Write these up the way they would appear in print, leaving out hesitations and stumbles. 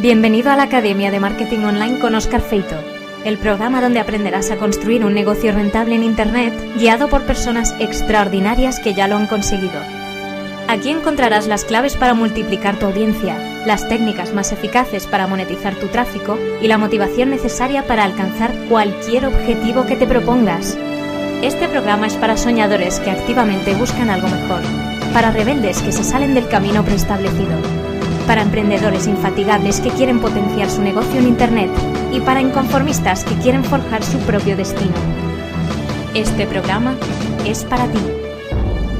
Bienvenido a la Academia de Marketing Online con Óscar Feito, el programa donde aprenderás a construir un negocio rentable en Internet guiado por personas extraordinarias que ya lo han conseguido. Aquí encontrarás las claves para multiplicar tu audiencia, las técnicas más eficaces para monetizar tu tráfico y la motivación necesaria para alcanzar cualquier objetivo que te propongas. Este programa es para soñadores que activamente buscan algo mejor, para rebeldes que se salen del camino preestablecido, para emprendedores infatigables que quieren potenciar su negocio en Internet y para inconformistas que quieren forjar su propio destino. Este programa es para ti.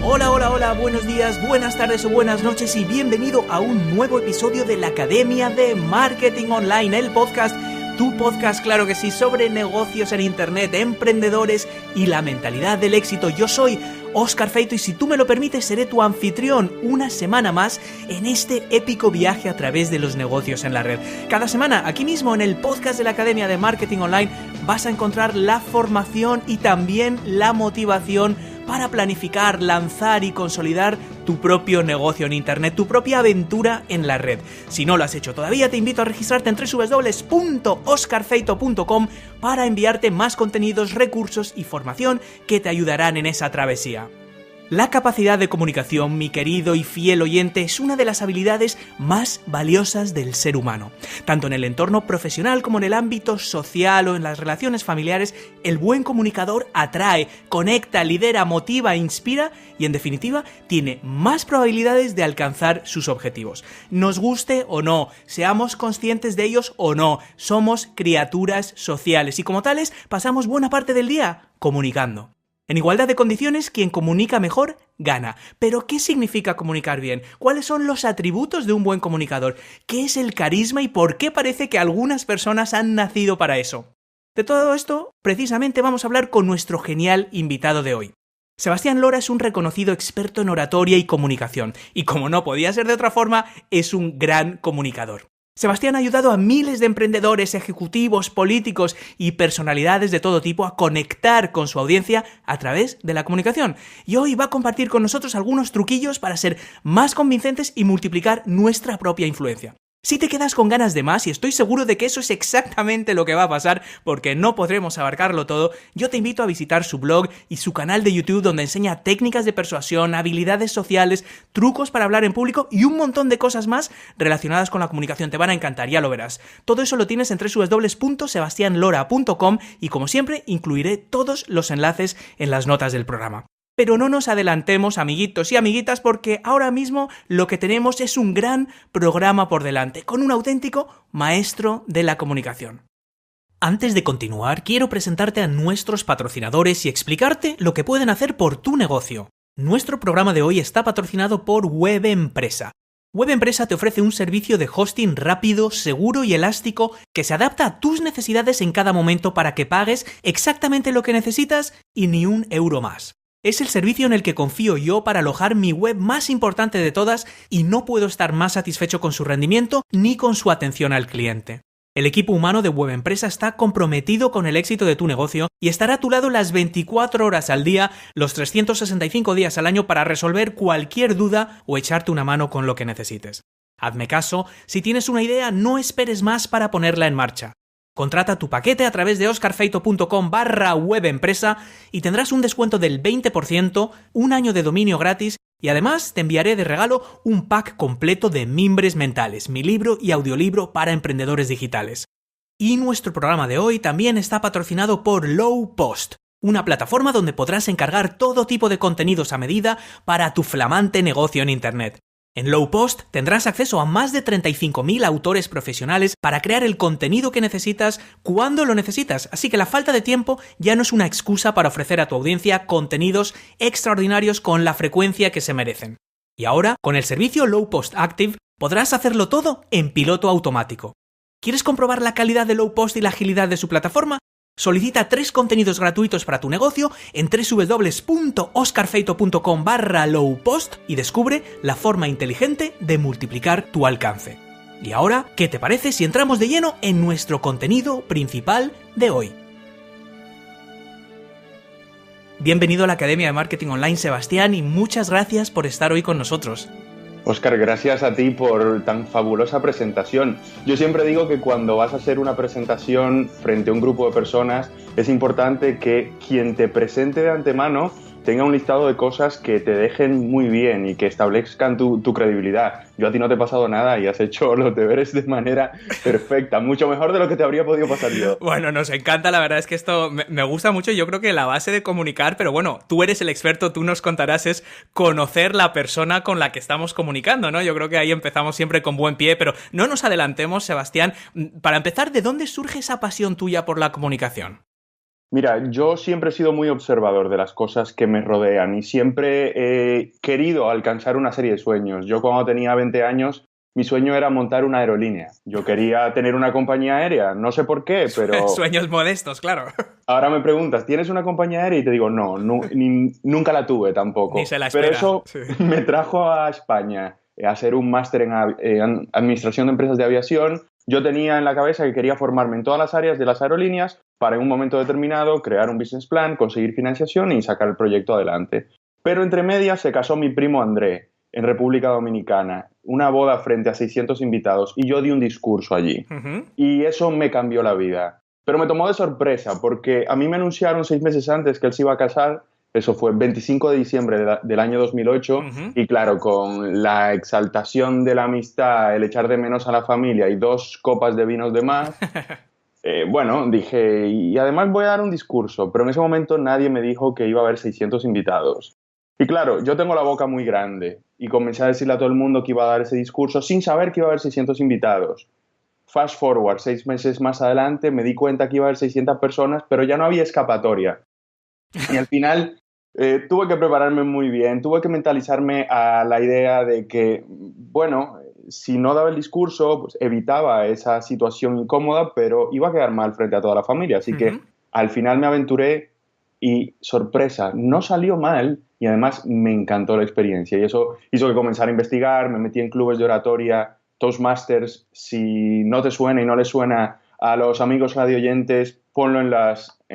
Hola, buenos días, buenas tardes o buenas noches y bienvenido a un nuevo episodio de la Academia de Marketing Online, el podcast, tu podcast, claro que sí, sobre negocios en Internet, emprendedores y la mentalidad del éxito. Yo soy Óscar Feito y si tú me lo permites seré tu anfitrión una semana más en este épico viaje a través de los negocios en la red. Cada semana, aquí mismo en el podcast de la Academia de Marketing Online, vas a encontrar la formación y también la motivación para planificar, lanzar y consolidar tu propio negocio en Internet, tu propia aventura en la red. Si no lo has hecho todavía, te invito a registrarte en www.oscarfeito.com para enviarte más contenidos, recursos y formación que te ayudarán en esa travesía. La capacidad de comunicación, mi querido y fiel oyente, es una de las habilidades más valiosas del ser humano. Tanto en el entorno profesional como en el ámbito social o en las relaciones familiares, el buen comunicador atrae, conecta, lidera, motiva, inspira y, en definitiva, tiene más probabilidades de alcanzar sus objetivos. Nos guste o no, seamos conscientes de ellos o no, somos criaturas sociales y como tales pasamos buena parte del día comunicando. En igualdad de condiciones, quien comunica mejor, gana. ¿Pero qué significa comunicar bien? ¿Cuáles son los atributos de un buen comunicador? ¿Qué es el carisma y por qué parece que algunas personas han nacido para eso? De todo esto, precisamente vamos a hablar con nuestro genial invitado de hoy. Sebastián Lora es un reconocido experto en oratoria y comunicación, y como no podía ser de otra forma, es un gran comunicador. Sebastián ha ayudado a miles de emprendedores, ejecutivos, políticos y personalidades de todo tipo a conectar con su audiencia a través de la comunicación. Y hoy va a compartir con nosotros algunos truquillos para ser más convincentes y multiplicar nuestra propia influencia. Si te quedas con ganas de más, y estoy seguro de que eso es exactamente lo que va a pasar porque no podremos abarcarlo todo, yo te invito a visitar su blog y su canal de YouTube donde enseña técnicas de persuasión, habilidades sociales, trucos para hablar en público y un montón de cosas más relacionadas con la comunicación. Te van a encantar, ya lo verás. Todo eso lo tienes en www.sebastianlora.com y como siempre incluiré todos los enlaces en las notas del programa. Pero no nos adelantemos, amiguitos y amiguitas, porque ahora mismo lo que tenemos es un gran programa por delante, con un auténtico maestro de la comunicación. Antes de continuar, quiero presentarte a nuestros patrocinadores y explicarte lo que pueden hacer por tu negocio. Nuestro programa de hoy está patrocinado por WebEmpresa. WebEmpresa te ofrece un servicio de hosting rápido, seguro y elástico que se adapta a tus necesidades en cada momento para que pagues exactamente lo que necesitas y ni un euro más. Es el servicio en el que confío yo para alojar mi web más importante de todas y no puedo estar más satisfecho con su rendimiento ni con su atención al cliente. El equipo humano de WebEmpresa está comprometido con el éxito de tu negocio y estará a tu lado las 24 horas al día, los 365 días al año para resolver cualquier duda o echarte una mano con lo que necesites. Hazme caso, si tienes una idea, no esperes más para ponerla en marcha. Contrata tu paquete a través de oscarfeito.com/webempresa y tendrás un descuento del 20%, un año de dominio gratis y además te enviaré de regalo un pack completo de Mimbres Mentales, mi libro y audiolibro para emprendedores digitales. Y nuestro programa de hoy también está patrocinado por Lowpost, una plataforma donde podrás encargar todo tipo de contenidos a medida para tu flamante negocio en Internet. En Lowpost tendrás acceso a más de 35.000 autores profesionales para crear el contenido que necesitas cuando lo necesitas, así que la falta de tiempo ya no es una excusa para ofrecer a tu audiencia contenidos extraordinarios con la frecuencia que se merecen. Y ahora, con el servicio Lowpost Active, podrás hacerlo todo en piloto automático. ¿Quieres comprobar la calidad de Lowpost y la agilidad de su plataforma? Solicita 3 contenidos gratuitos para tu negocio en www.oscarfeito.com/lowpost y descubre la forma inteligente de multiplicar tu alcance. Y ahora, ¿qué te parece si entramos de lleno en nuestro contenido principal de hoy? Bienvenido a la Academia de Marketing Online, Sebastián, y muchas gracias por estar hoy con nosotros. Óscar, gracias a ti por tan fabulosa presentación. Yo siempre digo que cuando vas a hacer una presentación frente a un grupo de personas, es importante que quien te presente de antemano tenga un listado de cosas que te dejen muy bien y que establezcan tu credibilidad. Yo a ti no te he pasado nada y has hecho los deberes de manera perfecta, mucho mejor de lo que te habría podido pasar yo. Bueno, nos encanta, la verdad es que esto me gusta mucho. Yo creo que la base de comunicar, pero bueno, tú eres el experto, tú nos contarás, es conocer la persona con la que estamos comunicando, ¿no? Yo creo que ahí empezamos siempre con buen pie, pero no nos adelantemos, Sebastián. Para empezar, ¿de dónde surge esa pasión tuya por la comunicación? Mira, yo siempre he sido muy observador de las cosas que me rodean y siempre he querido alcanzar una serie de sueños. Yo cuando tenía 20 años, mi sueño era montar una aerolínea. Yo quería tener una compañía aérea, no sé por qué, pero... Sueños modestos, claro. Ahora me preguntas, ¿tienes una compañía aérea? Y te digo, no, nunca la tuve tampoco. Ni se la espera. Pero eso sí. me trajo a España a hacer un máster en Administración de Empresas de Aviación. Yo tenía en la cabeza que quería formarme en todas las áreas de las aerolíneas para en un momento determinado crear un business plan, conseguir financiación y sacar el proyecto adelante. Pero entre medias se casó mi primo André en República Dominicana, una boda frente a 600 invitados y yo di un discurso allí. Y eso me cambió la vida. Pero me tomó de sorpresa porque a mí me anunciaron 6 meses antes que él se iba a casar. Eso fue el 25 de diciembre del año 2008 y claro, con la exaltación de la amistad, el echar de menos a la familia y 2 copas de vinos de más, bueno, dije, y además voy a dar un discurso, pero en ese momento nadie me dijo que iba a haber 600 invitados. Y claro, yo tengo la boca muy grande y comencé a decirle a todo el mundo que iba a dar ese discurso sin saber que iba a haber 600 invitados. Fast forward, 6 meses más adelante me di cuenta que iba a haber 600 personas, pero ya no había escapatoria. Y al final tuve que prepararme muy bien, tuve que mentalizarme a la idea de que, bueno, si no daba el discurso, pues evitaba esa situación incómoda, pero iba a quedar mal frente a toda la familia. Así que al final me aventuré y, sorpresa, no salió mal y además me encantó la experiencia. Y eso hizo que comenzara a investigar, me metí en clubes de oratoria, Toastmasters. Si no te suena y no le suena a los amigos radioyentes, ponlo en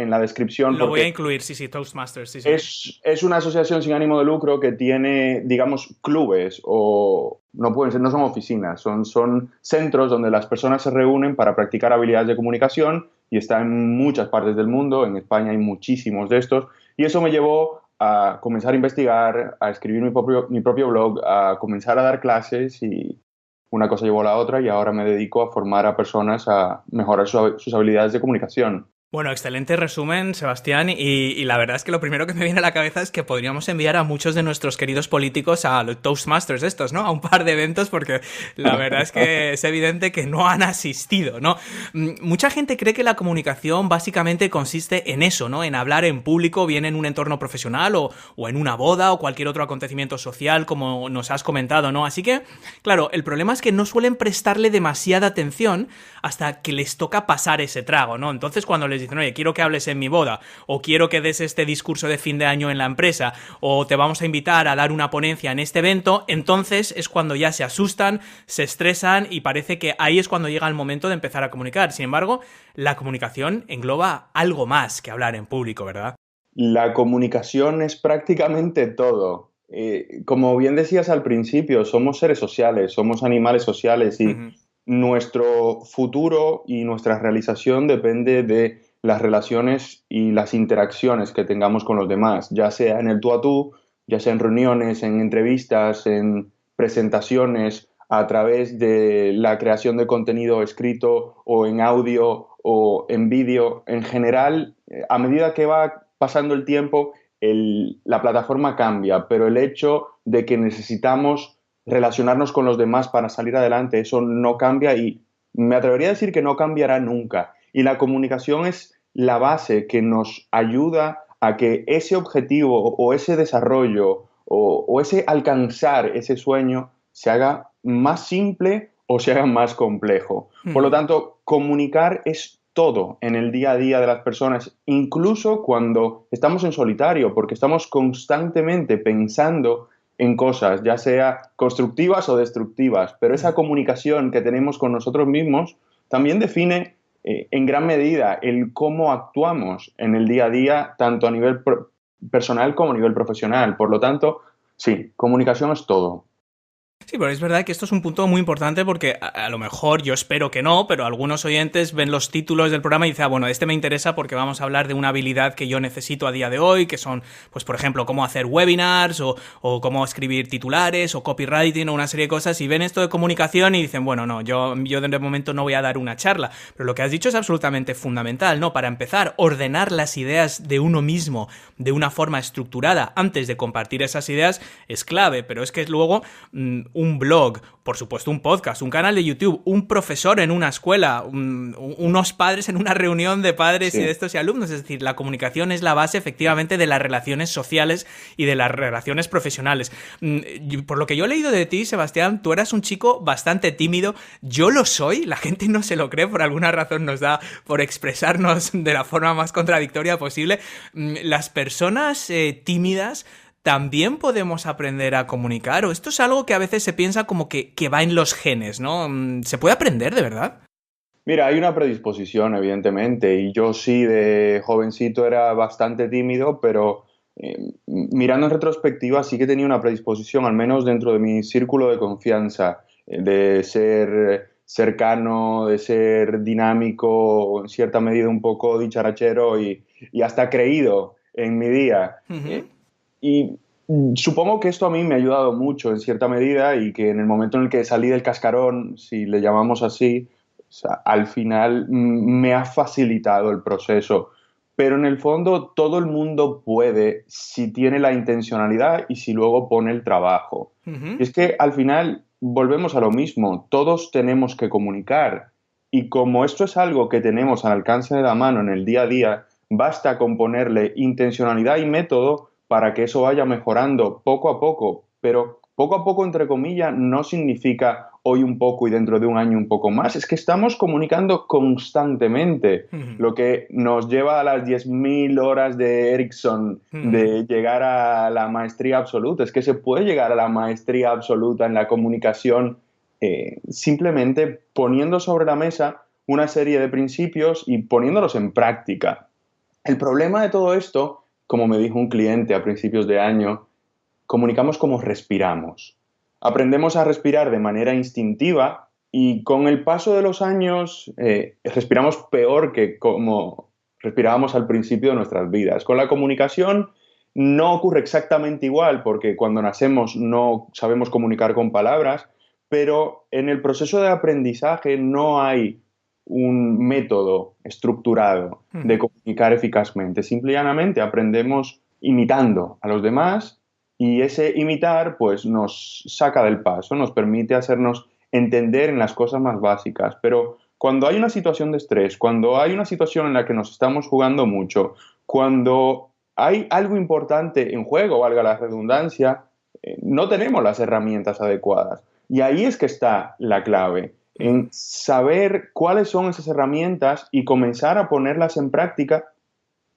la descripción. Lo voy a incluir, sí, Toastmasters. Sí. Es una asociación sin ánimo de lucro que tiene, digamos, clubes o no pueden ser, no son oficinas, son centros donde las personas se reúnen para practicar habilidades de comunicación y está en muchas partes del mundo. En España hay muchísimos de estos y eso me llevó a comenzar a investigar, a escribir mi propio blog, a comenzar a dar clases y una cosa llevó a la otra y ahora me dedico a formar a personas a mejorar sus habilidades de comunicación. Bueno, excelente resumen, Sebastián, y la verdad es que lo primero que me viene a la cabeza es que podríamos enviar a muchos de nuestros queridos políticos a los Toastmasters estos, ¿no? A un par de eventos, porque la verdad es que es evidente que no han asistido, ¿no? Mucha gente cree que la comunicación básicamente consiste en eso, ¿no? En hablar en público, bien en un entorno profesional o en una boda o cualquier otro acontecimiento social, como nos has comentado, ¿no? Así que, claro, el problema es que no suelen prestarle demasiada atención hasta que les toca pasar ese trago, ¿no? Entonces, cuando les dicen, oye, quiero que hables en mi boda, o quiero que des este discurso de fin de año en la empresa, o te vamos a invitar a dar una ponencia en este evento, entonces es cuando ya se asustan, se estresan y parece que ahí es cuando llega el momento de empezar a comunicar. Sin embargo, la comunicación engloba algo más que hablar en público, ¿verdad? La comunicación es prácticamente todo. Como bien decías al principio, somos seres sociales, somos animales sociales y nuestro futuro y nuestra realización depende de las relaciones y las interacciones que tengamos con los demás, ya sea en el tú a tú, ya sea en reuniones, en entrevistas, en presentaciones, a través de la creación de contenido escrito o en audio o en vídeo. En general, a medida que va pasando el tiempo, la plataforma cambia, pero el hecho de que necesitamos relacionarnos con los demás para salir adelante, eso no cambia y me atrevería a decir que no cambiará nunca. Y la comunicación es la base que nos ayuda a que ese objetivo o ese desarrollo o ese alcanzar ese sueño se haga más simple o se haga más complejo. Por lo tanto, comunicar es todo en el día a día de las personas, incluso cuando estamos en solitario, porque estamos constantemente pensando en cosas, ya sea constructivas o destructivas, pero esa comunicación que tenemos con nosotros mismos también define en gran medida el cómo actuamos en el día a día, tanto a nivel personal como a nivel profesional. Por lo tanto, sí, comunicación es todo. Sí, pero es verdad que esto es un punto muy importante porque a lo mejor, yo espero que no, pero algunos oyentes ven los títulos del programa y dicen, bueno, este me interesa porque vamos a hablar de una habilidad que yo necesito a día de hoy, que son, pues por ejemplo, cómo hacer webinars o cómo escribir titulares o copywriting o una serie de cosas, y ven esto de comunicación y dicen, bueno, no, yo de momento no voy a dar una charla. Pero lo que has dicho es absolutamente fundamental, ¿no? Para empezar, ordenar las ideas de uno mismo de una forma estructurada antes de compartir esas ideas es clave, pero es que luego un blog, por supuesto un podcast, un canal de YouTube, un profesor en una escuela, unos padres en una reunión de padres y de estos y alumnos. Es decir, la comunicación es la base efectivamente de las relaciones sociales y de las relaciones profesionales. Por lo que yo he leído de ti, Sebastián, tú eras un chico bastante tímido. Yo lo soy, la gente no se lo cree, por alguna razón nos da por expresarnos de la forma más contradictoria posible. Las personas tímidas también podemos aprender a comunicar, o esto es algo que a veces se piensa como que va en los genes, ¿no? ¿Se puede aprender de verdad? Mira, hay una predisposición, evidentemente, y yo sí de jovencito era bastante tímido, pero mirando en retrospectiva sí que tenía una predisposición, al menos dentro de mi círculo de confianza, de ser cercano, de ser dinámico, en cierta medida un poco dicharachero y hasta creído en mi día. Uh-huh. Y supongo que esto a mí me ha ayudado mucho en cierta medida y que en el momento en el que salí del cascarón, si le llamamos así, o sea, al final me ha facilitado el proceso. Pero en el fondo todo el mundo puede si tiene la intencionalidad y si luego pone el trabajo. Uh-huh. Y es que al final volvemos a lo mismo, todos tenemos que comunicar y como esto es algo que tenemos al alcance de la mano en el día a día, basta con ponerle intencionalidad y método para que eso vaya mejorando poco a poco, pero poco a poco, entre comillas, no significa hoy un poco y dentro de un año un poco más. Es que estamos comunicando constantemente, lo que nos lleva a las 10.000 horas de Ericsson de llegar a la maestría absoluta. Es que se puede llegar a la maestría absoluta en la comunicación simplemente poniendo sobre la mesa una serie de principios y poniéndolos en práctica. El problema de todo esto, como me dijo un cliente a principios de año, comunicamos como respiramos. Aprendemos a respirar de manera instintiva y con el paso de los años respiramos peor que como respirábamos al principio de nuestras vidas. Con la comunicación no ocurre exactamente igual porque cuando nacemos no sabemos comunicar con palabras, pero en el proceso de aprendizaje no hay un método estructurado de comunicar eficazmente. Simple y llanamente aprendemos imitando a los demás y ese imitar pues nos saca del paso, nos permite hacernos entender en las cosas más básicas. Pero cuando hay una situación de estrés, cuando hay una situación en la que nos estamos jugando mucho, cuando hay algo importante en juego, valga la redundancia, no tenemos las herramientas adecuadas. Y ahí es que está la clave, en saber cuáles son esas herramientas y comenzar a ponerlas en práctica.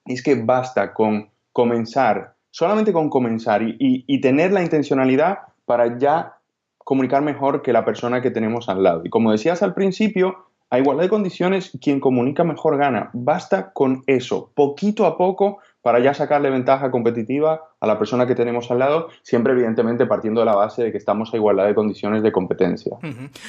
Y es que basta con comenzar, solamente con comenzar y tener la intencionalidad para ya comunicar mejor que la persona que tenemos al lado. Y como decías al principio, a igualdad de condiciones, quien comunica mejor gana. Basta con eso, poquito a poco, para ya sacarle ventaja competitiva a la persona que tenemos al lado, siempre evidentemente partiendo de la base de que estamos a igualdad de condiciones de competencia.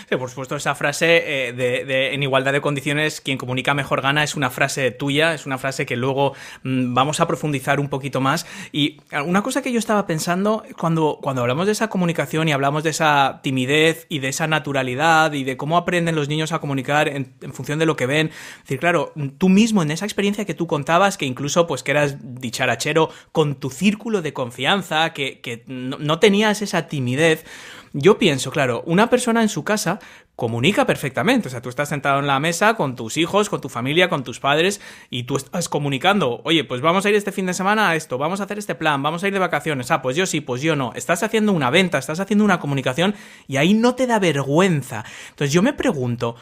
Sí, por supuesto, esa frase en igualdad de condiciones, quien comunica mejor gana, es una frase tuya, es una frase que luego vamos a profundizar un poquito más. Y una cosa que yo estaba pensando, cuando hablamos de esa comunicación y hablamos de esa timidez y de esa naturalidad y de cómo aprenden los niños a comunicar en función de lo que ven, es decir, claro, tú mismo en esa experiencia que tú contabas, que incluso pues que eras dicharachero con tu círculo de confianza, que no tenías esa timidez, yo pienso, claro, una persona en su casa comunica perfectamente, o sea, tú estás sentado en la mesa con tus hijos, con tu familia, con tus padres y tú estás comunicando, oye, pues vamos a ir este fin de semana a esto, vamos a hacer este plan, vamos a ir de vacaciones, pues yo sí, pues yo no, estás haciendo una venta, estás haciendo una comunicación y ahí no te da vergüenza. Entonces yo me pregunto,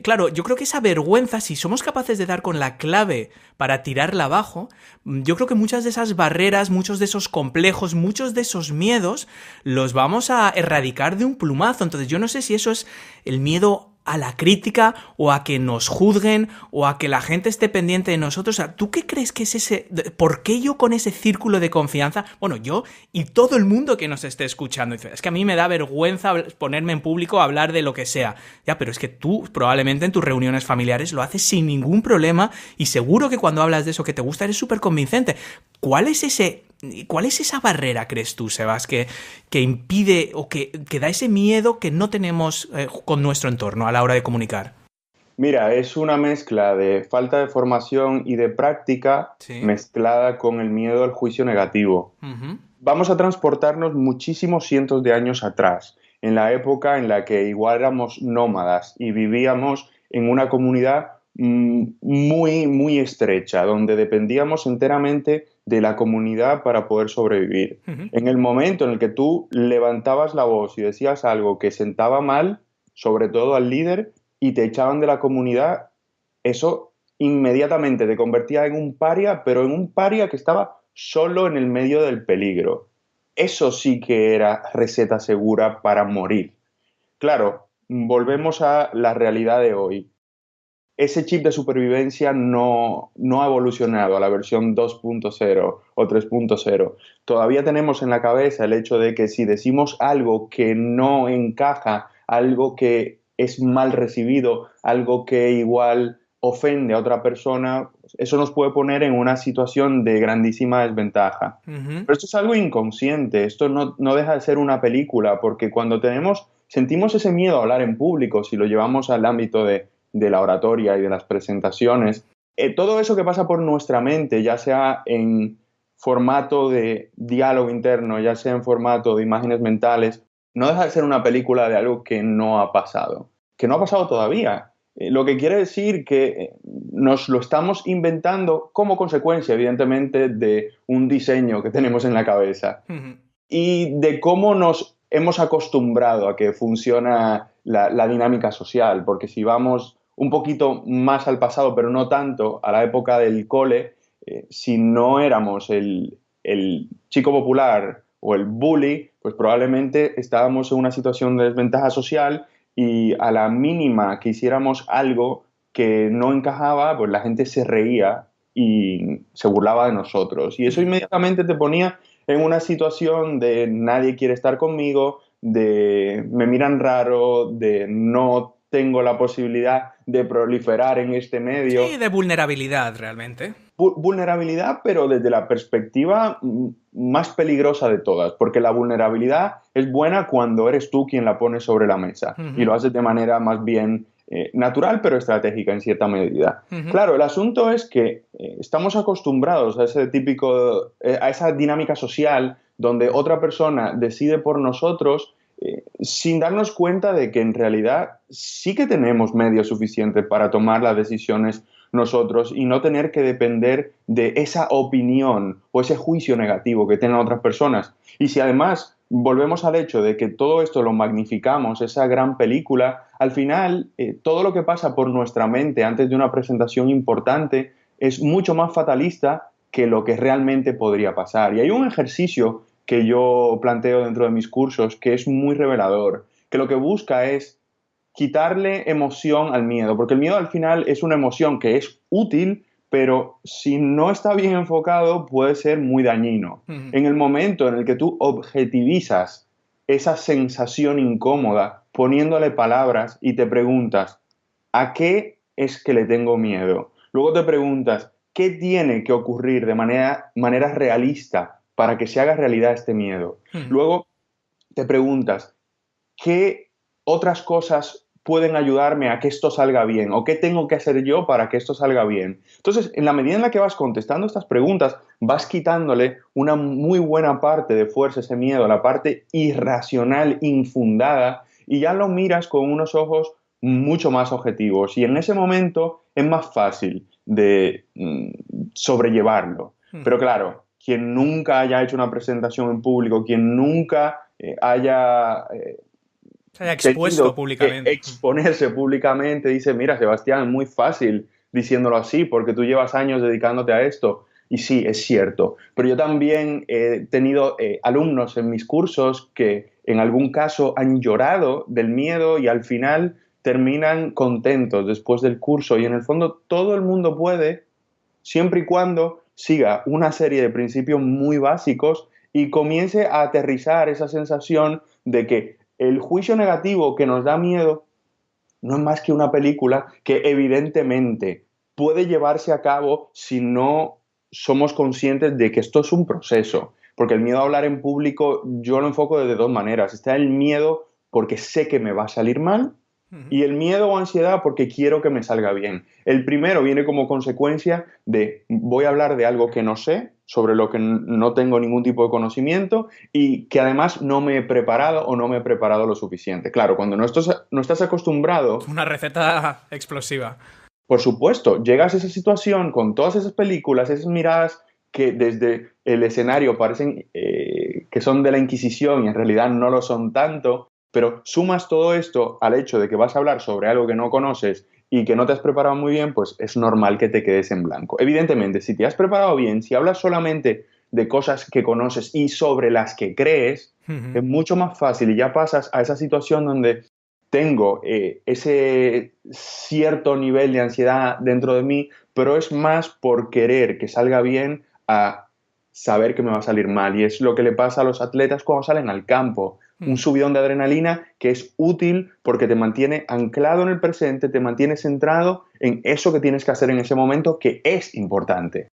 claro, yo creo que esa vergüenza, si somos capaces de dar con la clave para tirarla abajo, yo creo que muchas de esas barreras, muchos de esos complejos, muchos de esos miedos los vamos a erradicar de un plumazo. Entonces yo no sé si eso es el miedo a la crítica o a que nos juzguen o a que la gente esté pendiente de nosotros. O sea, ¿tú qué crees que es ese? ¿Por qué yo con ese círculo de confianza? Bueno, yo y todo el mundo que nos esté escuchando dice, es que a mí me da vergüenza ponerme en público a hablar de lo que sea. Ya, pero es que tú probablemente en tus reuniones familiares lo haces sin ningún problema y seguro que cuando hablas de eso que te gusta eres súper convincente. ¿Cuál es esa barrera, crees tú, Sebas, que impide o que da ese miedo que no tenemos con nuestro entorno a la hora de comunicar? Mira, es una mezcla de falta de formación y de práctica, Sí. mezclada con el miedo al juicio negativo. Uh-huh. Vamos a transportarnos muchísimos cientos de años atrás, en la época en la que igual éramos nómadas y vivíamos en una comunidad muy, muy estrecha, donde dependíamos enteramente de la comunidad para poder sobrevivir. Uh-huh. En el momento en el que tú levantabas la voz y decías algo que sentaba mal, sobre todo al líder, y te echaban de la comunidad, eso inmediatamente te convertía en un paria, pero en un paria que estaba solo en el medio del peligro. Eso sí que era receta segura para morir. Claro, volvemos a la realidad de hoy. Ese chip de supervivencia no ha evolucionado a la versión 2.0 o 3.0. Todavía tenemos en la cabeza el hecho de que si decimos algo que no encaja, algo que es mal recibido, algo que igual ofende a otra persona, eso nos puede poner en una situación de grandísima desventaja. Uh-huh. Pero esto es algo inconsciente, esto no deja de ser una película, porque cuando sentimos ese miedo a hablar en público, si lo llevamos al ámbito de la oratoria y de las presentaciones, todo eso que pasa por nuestra mente, ya sea en formato de diálogo interno, ya sea en formato de imágenes mentales, no deja de ser una película de algo que no ha pasado todavía. Lo que quiere decir que nos lo estamos inventando como consecuencia, evidentemente, de un diseño que tenemos en la cabeza. Uh-huh. Y de cómo nos hemos acostumbrado a que funciona la dinámica social, porque si vamos un poquito más al pasado, pero no tanto, a la época del cole, si no éramos el chico popular o el bully, pues probablemente estábamos en una situación de desventaja social y a la mínima que hiciéramos algo que no encajaba, pues la gente se reía y se burlaba de nosotros. Y eso inmediatamente te ponía en una situación de nadie quiere estar conmigo, de me miran raro, de no tengo la posibilidad de proliferar en este medio. Sí, de vulnerabilidad realmente. Vulnerabilidad, pero desde la perspectiva más peligrosa de todas, porque la vulnerabilidad es buena cuando eres tú quien la pone sobre la mesa. Uh-huh. Y lo haces de manera más bien natural, pero estratégica en cierta medida. Uh-huh. Claro, el asunto es que estamos acostumbrados a a esa dinámica social donde otra persona decide por nosotros sin darnos cuenta de que en realidad sí que tenemos medios suficientes para tomar las decisiones nosotros y no tener que depender de esa opinión o ese juicio negativo que tengan otras personas. Y si además volvemos al hecho de que todo esto lo magnificamos, esa gran película, al final todo lo que pasa por nuestra mente antes de una presentación importante es mucho más fatalista que lo que realmente podría pasar. Y hay un ejercicio que yo planteo dentro de mis cursos que es muy revelador, que lo que busca es quitarle emoción al miedo, porque el miedo al final es una emoción que es útil, pero si no está bien enfocado puede ser muy dañino. Uh-huh. En el momento en el que tú objetivizas esa sensación incómoda, poniéndole palabras y te preguntas, ¿a qué es que le tengo miedo? Luego te preguntas, ¿qué tiene que ocurrir de manera realista para que se haga realidad este miedo? Uh-huh. Luego te preguntas, ¿qué otras cosas pueden ayudarme a que esto salga bien? ¿O qué tengo que hacer yo para que esto salga bien? Entonces, en la medida en la que vas contestando estas preguntas, vas quitándole una muy buena parte de fuerza a ese miedo, la parte irracional, infundada, y ya lo miras con unos ojos mucho más objetivos. Y en ese momento es más fácil de sobrellevarlo. Uh-huh. Pero claro, quien nunca haya hecho una presentación en público, quien nunca haya se haya expuesto públicamente. Exponerse públicamente, dice, mira, Sebastián, es muy fácil diciéndolo así, porque tú llevas años dedicándote a esto. Y sí, es cierto. Pero yo también he tenido alumnos en mis cursos que en algún caso han llorado del miedo y al final terminan contentos después del curso y en el fondo todo el mundo puede, siempre y cuando siga una serie de principios muy básicos y comience a aterrizar esa sensación de que el juicio negativo que nos da miedo no es más que una película que evidentemente puede llevarse a cabo si no somos conscientes de que esto es un proceso. Porque el miedo a hablar en público yo lo enfoco de dos maneras. Está el miedo porque sé que me va a salir mal y el miedo o ansiedad porque quiero que me salga bien. El primero viene como consecuencia de voy a hablar de algo que no sé, sobre lo que no tengo ningún tipo de conocimiento y que además no me he preparado o no me he preparado lo suficiente. Claro, cuando no estás acostumbrado... Una receta explosiva. Por supuesto, llegas a esa situación con todas esas películas, esas miradas que desde el escenario parecen que son de la Inquisición y en realidad no lo son tanto, pero sumas todo esto al hecho de que vas a hablar sobre algo que no conoces y que no te has preparado muy bien, pues es normal que te quedes en blanco. Evidentemente, si te has preparado bien, si hablas solamente de cosas que conoces y sobre las que crees, es mucho más fácil y ya pasas a esa situación donde tengo ese cierto nivel de ansiedad dentro de mí, pero es más por querer que salga bien a saber que me va a salir mal. Y es lo que le pasa a los atletas cuando salen al campo. Un subidón de adrenalina que es útil porque te mantiene anclado en el presente, te mantiene centrado en eso que tienes que hacer en ese momento, que es importante.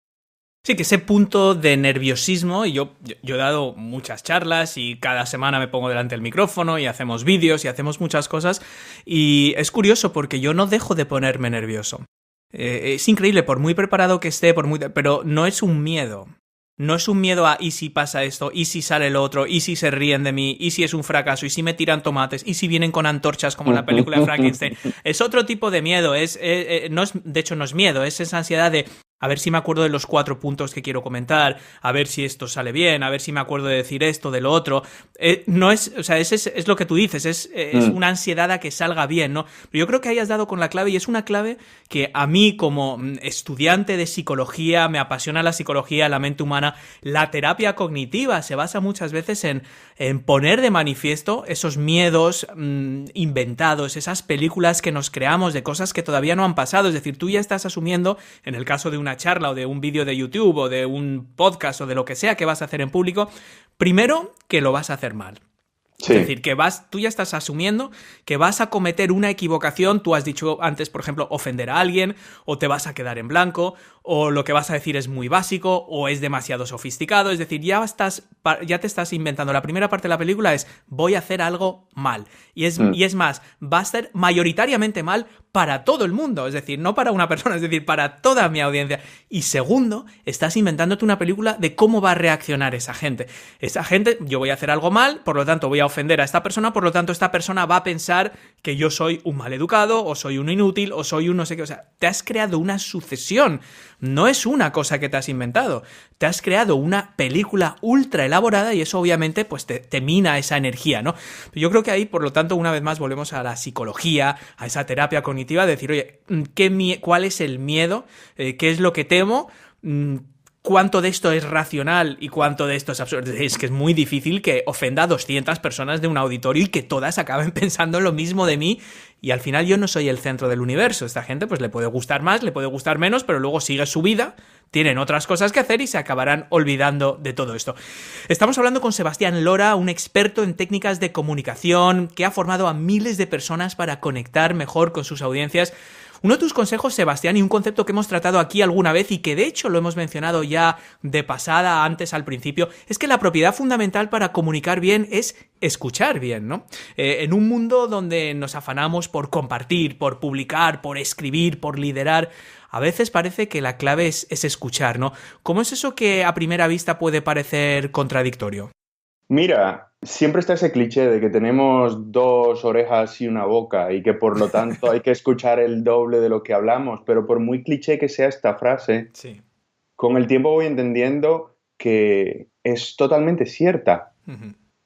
Sí, que ese punto de nerviosismo, y yo he dado muchas charlas y cada semana me pongo delante del micrófono y hacemos vídeos y hacemos muchas cosas y es curioso porque yo no dejo de ponerme nervioso. Es increíble, por muy preparado que esté, pero no es un miedo. No es un miedo a ¿y si pasa esto? ¿Y si sale lo otro? ¿Y si se ríen de mí? ¿Y si es un fracaso? ¿Y si me tiran tomates? ¿Y si vienen con antorchas como en la película de Frankenstein? Es otro tipo de miedo. De hecho, no es miedo, es esa ansiedad de a ver si me acuerdo de los 4 puntos que quiero comentar, a ver si esto sale bien, a ver si me acuerdo de decir esto, de lo otro. No es, o sea, es lo que tú dices, es una ansiedad a que salga bien, ¿no? Pero yo creo que ahí has dado con la clave y es una clave que a mí como estudiante de psicología, me apasiona la psicología, la mente humana, la terapia cognitiva se basa muchas veces en poner de manifiesto esos miedos inventados, esas películas que nos creamos de cosas que todavía no han pasado. Es decir, tú ya estás asumiendo, en el caso de una charla o de un vídeo de YouTube o de un podcast o de lo que sea que vas a hacer en público, primero que lo vas a hacer mal. Sí. Es decir, que tú ya estás asumiendo que vas a cometer una equivocación, tú has dicho antes, por ejemplo, ofender a alguien, o te vas a quedar en blanco, o lo que vas a decir es muy básico, o es demasiado sofisticado, es decir, ya te estás inventando. La primera parte de la película es, voy a hacer algo mal, y es más, va a ser mayoritariamente mal para todo el mundo, es decir, no para una persona, es decir, para toda mi audiencia. Y segundo, estás inventándote una película de cómo va a reaccionar esa gente. Esa gente, yo voy a hacer algo mal, por lo tanto voy a ofender a esta persona, por lo tanto esta persona va a pensar que yo soy un maleducado, o soy un inútil, o soy un no sé qué. O sea, te has creado una sucesión. No es una cosa que te has inventado. Te has creado una película ultra elaborada y eso obviamente pues te mina esa energía, ¿no? Yo creo que ahí, por lo tanto, una vez más volvemos a la psicología, a esa terapia cognitiva, de decir, oye, ¿cuál es el miedo? ¿Qué es lo que temo? ¿Cuánto de esto es racional y cuánto de esto es absurdo? Es que es muy difícil que ofenda a 200 personas de un auditorio y que todas acaben pensando lo mismo de mí y al final yo no soy el centro del universo. Esta gente pues le puede gustar más, le puede gustar menos, pero luego sigue su vida, tienen otras cosas que hacer y se acabarán olvidando de todo esto. Estamos hablando con Sebastián Lora, un experto en técnicas de comunicación que ha formado a miles de personas para conectar mejor con sus audiencias. Uno de tus consejos, Sebastián, y un concepto que hemos tratado aquí alguna vez y que de hecho lo hemos mencionado ya de pasada, antes al principio, es que la propiedad fundamental para comunicar bien es escuchar bien, ¿no? En un mundo donde nos afanamos por compartir, por publicar, por escribir, por liderar, a veces parece que la clave es escuchar, ¿no? ¿Cómo es eso que a primera vista puede parecer contradictorio? Mira, siempre está ese cliché de que tenemos 2 orejas y una boca y que por lo tanto hay que escuchar el doble de lo que hablamos, pero por muy cliché que sea esta frase, sí, con el tiempo voy entendiendo que es totalmente cierta.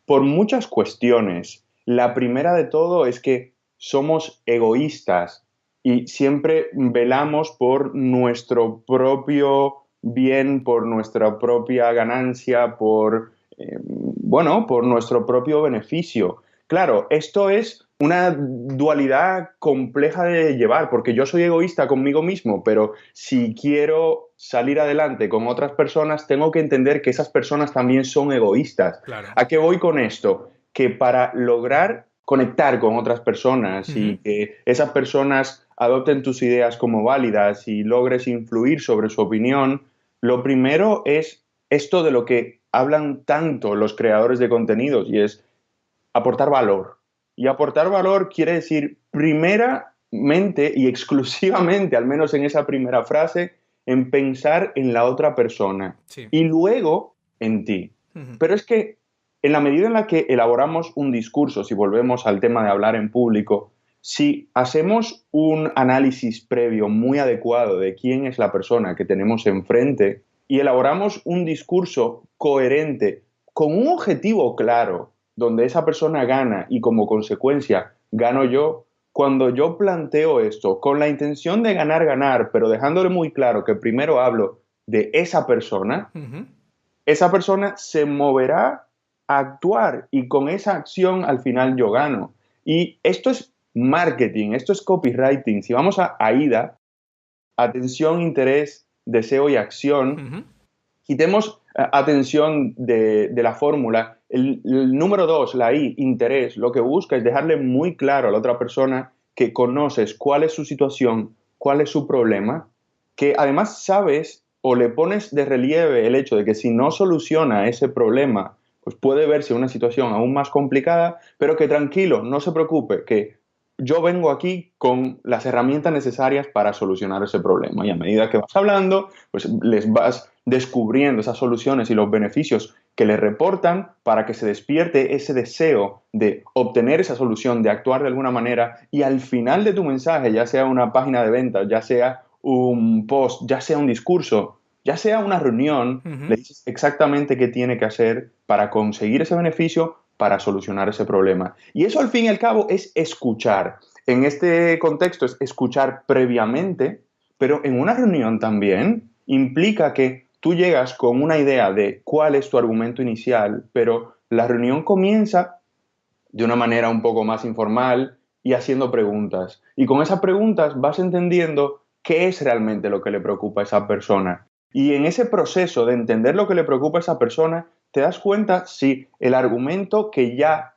Por muchas cuestiones. La primera de todo es que somos egoístas y siempre velamos por nuestro propio bien, por nuestra propia ganancia, por nuestro propio beneficio. Claro, esto es una dualidad compleja de llevar, porque yo soy egoísta conmigo mismo, pero si quiero salir adelante con otras personas, tengo que entender que esas personas también son egoístas. Claro. ¿A qué voy con esto? Que para lograr conectar con otras personas y que esas personas adopten tus ideas como válidas y logres influir sobre su opinión, lo primero es esto de lo que hablan tanto los creadores de contenidos y es aportar valor. Y aportar valor quiere decir primeramente y exclusivamente, al menos en esa primera frase, en pensar en la otra persona y luego en ti. Pero es que en la medida en la que elaboramos un discurso, si volvemos al tema de hablar en público, si hacemos un análisis previo muy adecuado de quién es la persona que tenemos enfrente y elaboramos un discurso coherente con un objetivo claro, donde esa persona gana y como consecuencia gano yo, cuando yo planteo esto con la intención de ganar, pero dejándole muy claro que primero hablo de esa persona se moverá a actuar y con esa acción al final yo gano. Y esto es marketing, esto es copywriting. Si vamos a AIDA, atención, interés, deseo y acción, quitemos atención de la fórmula. El número 2, la I, interés, lo que busca es dejarle muy claro a la otra persona que conoces cuál es su situación, cuál es su problema, que además sabes o le pones de relieve el hecho de que si no soluciona ese problema, pues puede verse una situación aún más complicada, pero que tranquilo, no se preocupe, que yo vengo aquí con las herramientas necesarias para solucionar ese problema. Y a medida que vas hablando, pues les vas descubriendo esas soluciones y los beneficios que les reportan para que se despierte ese deseo de obtener esa solución, de actuar de alguna manera y al final de tu mensaje, ya sea una página de ventas, ya sea un post, ya sea un discurso, ya sea una reunión, le dices exactamente qué tiene que hacer para conseguir ese beneficio, para solucionar ese problema. Y eso al fin y al cabo es escuchar. En este contexto es escuchar previamente, pero en una reunión también implica que tú llegas con una idea de cuál es tu argumento inicial, pero la reunión comienza de una manera un poco más informal y haciendo preguntas. Y con esas preguntas vas entendiendo qué es realmente lo que le preocupa a esa persona. Y en ese proceso de entender lo que le preocupa a esa persona, te das cuenta si el argumento que ya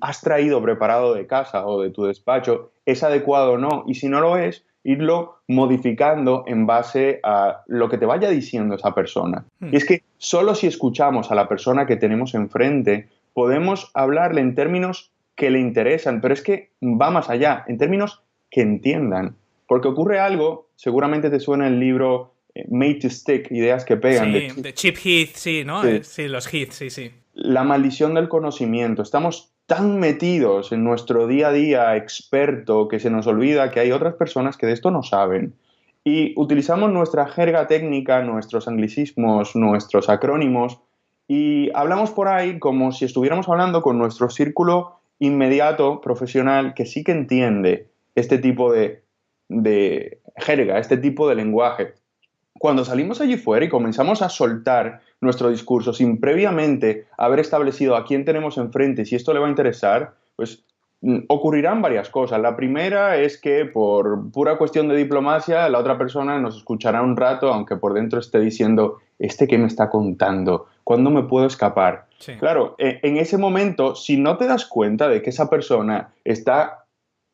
has traído preparado de casa o de tu despacho es adecuado o no. Y si no lo es, irlo modificando en base a lo que te vaya diciendo esa persona. Y es que solo si escuchamos a la persona que tenemos enfrente, podemos hablarle en términos que le interesan, pero es que va más allá, en términos que entiendan. Porque ocurre algo, seguramente te suena el libro Made to Stick, ideas que pegan. Sí, de Chip Heath, sí, ¿no? Sí, los Heath, sí. La maldición del conocimiento. Estamos tan metidos en nuestro día a día experto que se nos olvida que hay otras personas que de esto no saben. Y utilizamos nuestra jerga técnica, nuestros anglicismos, nuestros acrónimos y hablamos por ahí como si estuviéramos hablando con nuestro círculo inmediato profesional que sí que entiende este tipo de jerga, este tipo de lenguaje. Cuando salimos allí fuera y comenzamos a soltar nuestro discurso sin previamente haber establecido a quién tenemos enfrente, si esto le va a interesar, pues ocurrirán varias cosas. La primera es que por pura cuestión de diplomacia, la otra persona nos escuchará un rato, aunque por dentro esté diciendo, ¿qué me está contando? ¿Cuándo me puedo escapar? Sí. Claro, en ese momento, si no te das cuenta de que esa persona está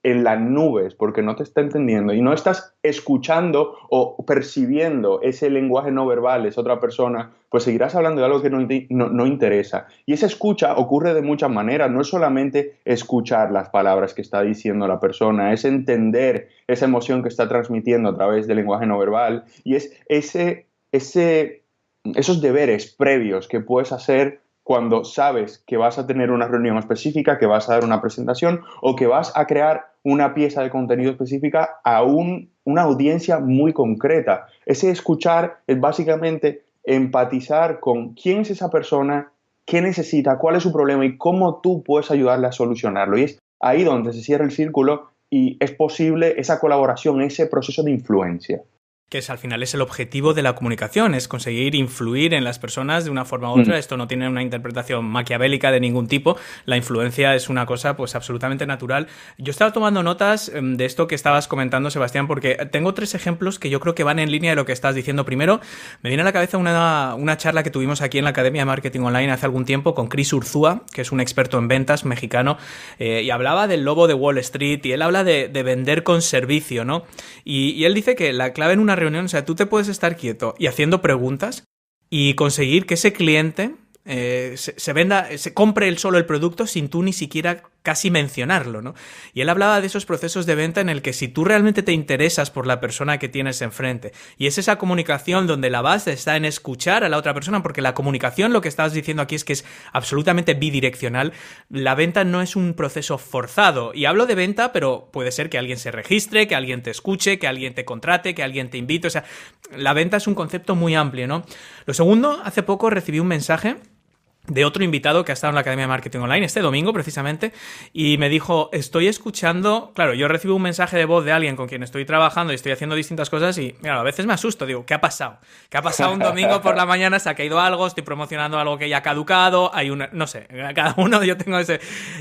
en las nubes porque no te está entendiendo y no estás escuchando o percibiendo ese lenguaje no verbal de esa otra persona, pues seguirás hablando de algo que no interesa. Y esa escucha ocurre de muchas maneras, no es solamente escuchar las palabras que está diciendo la persona, es entender esa emoción que está transmitiendo a través del lenguaje no verbal y es esos deberes previos que puedes hacer cuando sabes que vas a tener una reunión específica, que vas a dar una presentación o que vas a crear una pieza de contenido específica a una audiencia muy concreta. Ese escuchar es básicamente empatizar con quién es esa persona, qué necesita, cuál es su problema y cómo tú puedes ayudarle a solucionarlo. Y es ahí donde se cierra el círculo y es posible esa colaboración, ese proceso de influencia. Que al final es el objetivo de la comunicación, es conseguir influir en las personas de una forma u otra. Esto no tiene una interpretación maquiavélica de ningún tipo. La influencia es una cosa pues absolutamente natural. Yo estaba tomando notas de esto que estabas comentando, Sebastián, porque tengo 3 ejemplos que yo creo que van en línea de lo que estás diciendo. Primero, me viene a la cabeza una charla que tuvimos aquí en la Academia de Marketing Online hace algún tiempo con Chris Urzúa, que es un experto en ventas mexicano, y hablaba del lobo de Wall Street, y él habla de vender con servicio, ¿no? Y él dice que la clave en una reunión, o sea, tú te puedes estar quieto y haciendo preguntas y conseguir que ese cliente se venda, se compre él solo el producto sin tú ni siquiera casi mencionarlo, ¿no? Y él hablaba de esos procesos de venta en el que si tú realmente te interesas por la persona que tienes enfrente, y es esa comunicación donde la base está en escuchar a la otra persona, porque la comunicación, lo que estás diciendo aquí es que es absolutamente bidireccional. La venta no es un proceso forzado, y hablo de venta, pero puede ser que alguien se registre, que alguien te escuche, que alguien te contrate, que alguien te invite, o sea, la venta es un concepto muy amplio, ¿no? Lo segundo, hace poco recibí un mensaje de otro invitado que ha estado en la Academia de Marketing Online este domingo precisamente, y me dijo, estoy escuchando, claro, yo recibo un mensaje de voz de alguien con quien estoy trabajando y estoy haciendo distintas cosas y, mira, a veces me asusto, digo, ¿qué ha pasado? ¿Qué ha pasado un domingo por la mañana? ¿Se ha caído algo? ¿Estoy promocionando algo que ya ha caducado? Hay una, no sé, cada uno yo tengo ese...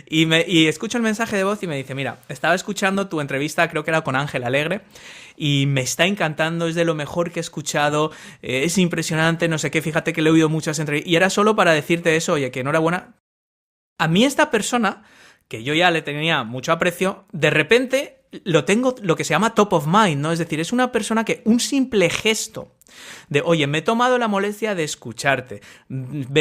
Y escucho el mensaje de voz y me dice, mira, estaba escuchando tu entrevista, creo que era con Ángel Alegre, y me está encantando, es de lo mejor que he escuchado, es impresionante, no sé qué, fíjate que le he oído muchas entrevistas, y era solo para decirte eso, oye, que enhorabuena. A mí esta persona, que yo ya le tenía mucho aprecio, de repente lo tengo lo que se llama top of mind, ¿no? Es decir, es una persona que un simple gesto de, oye, me he tomado la molestia de escucharte,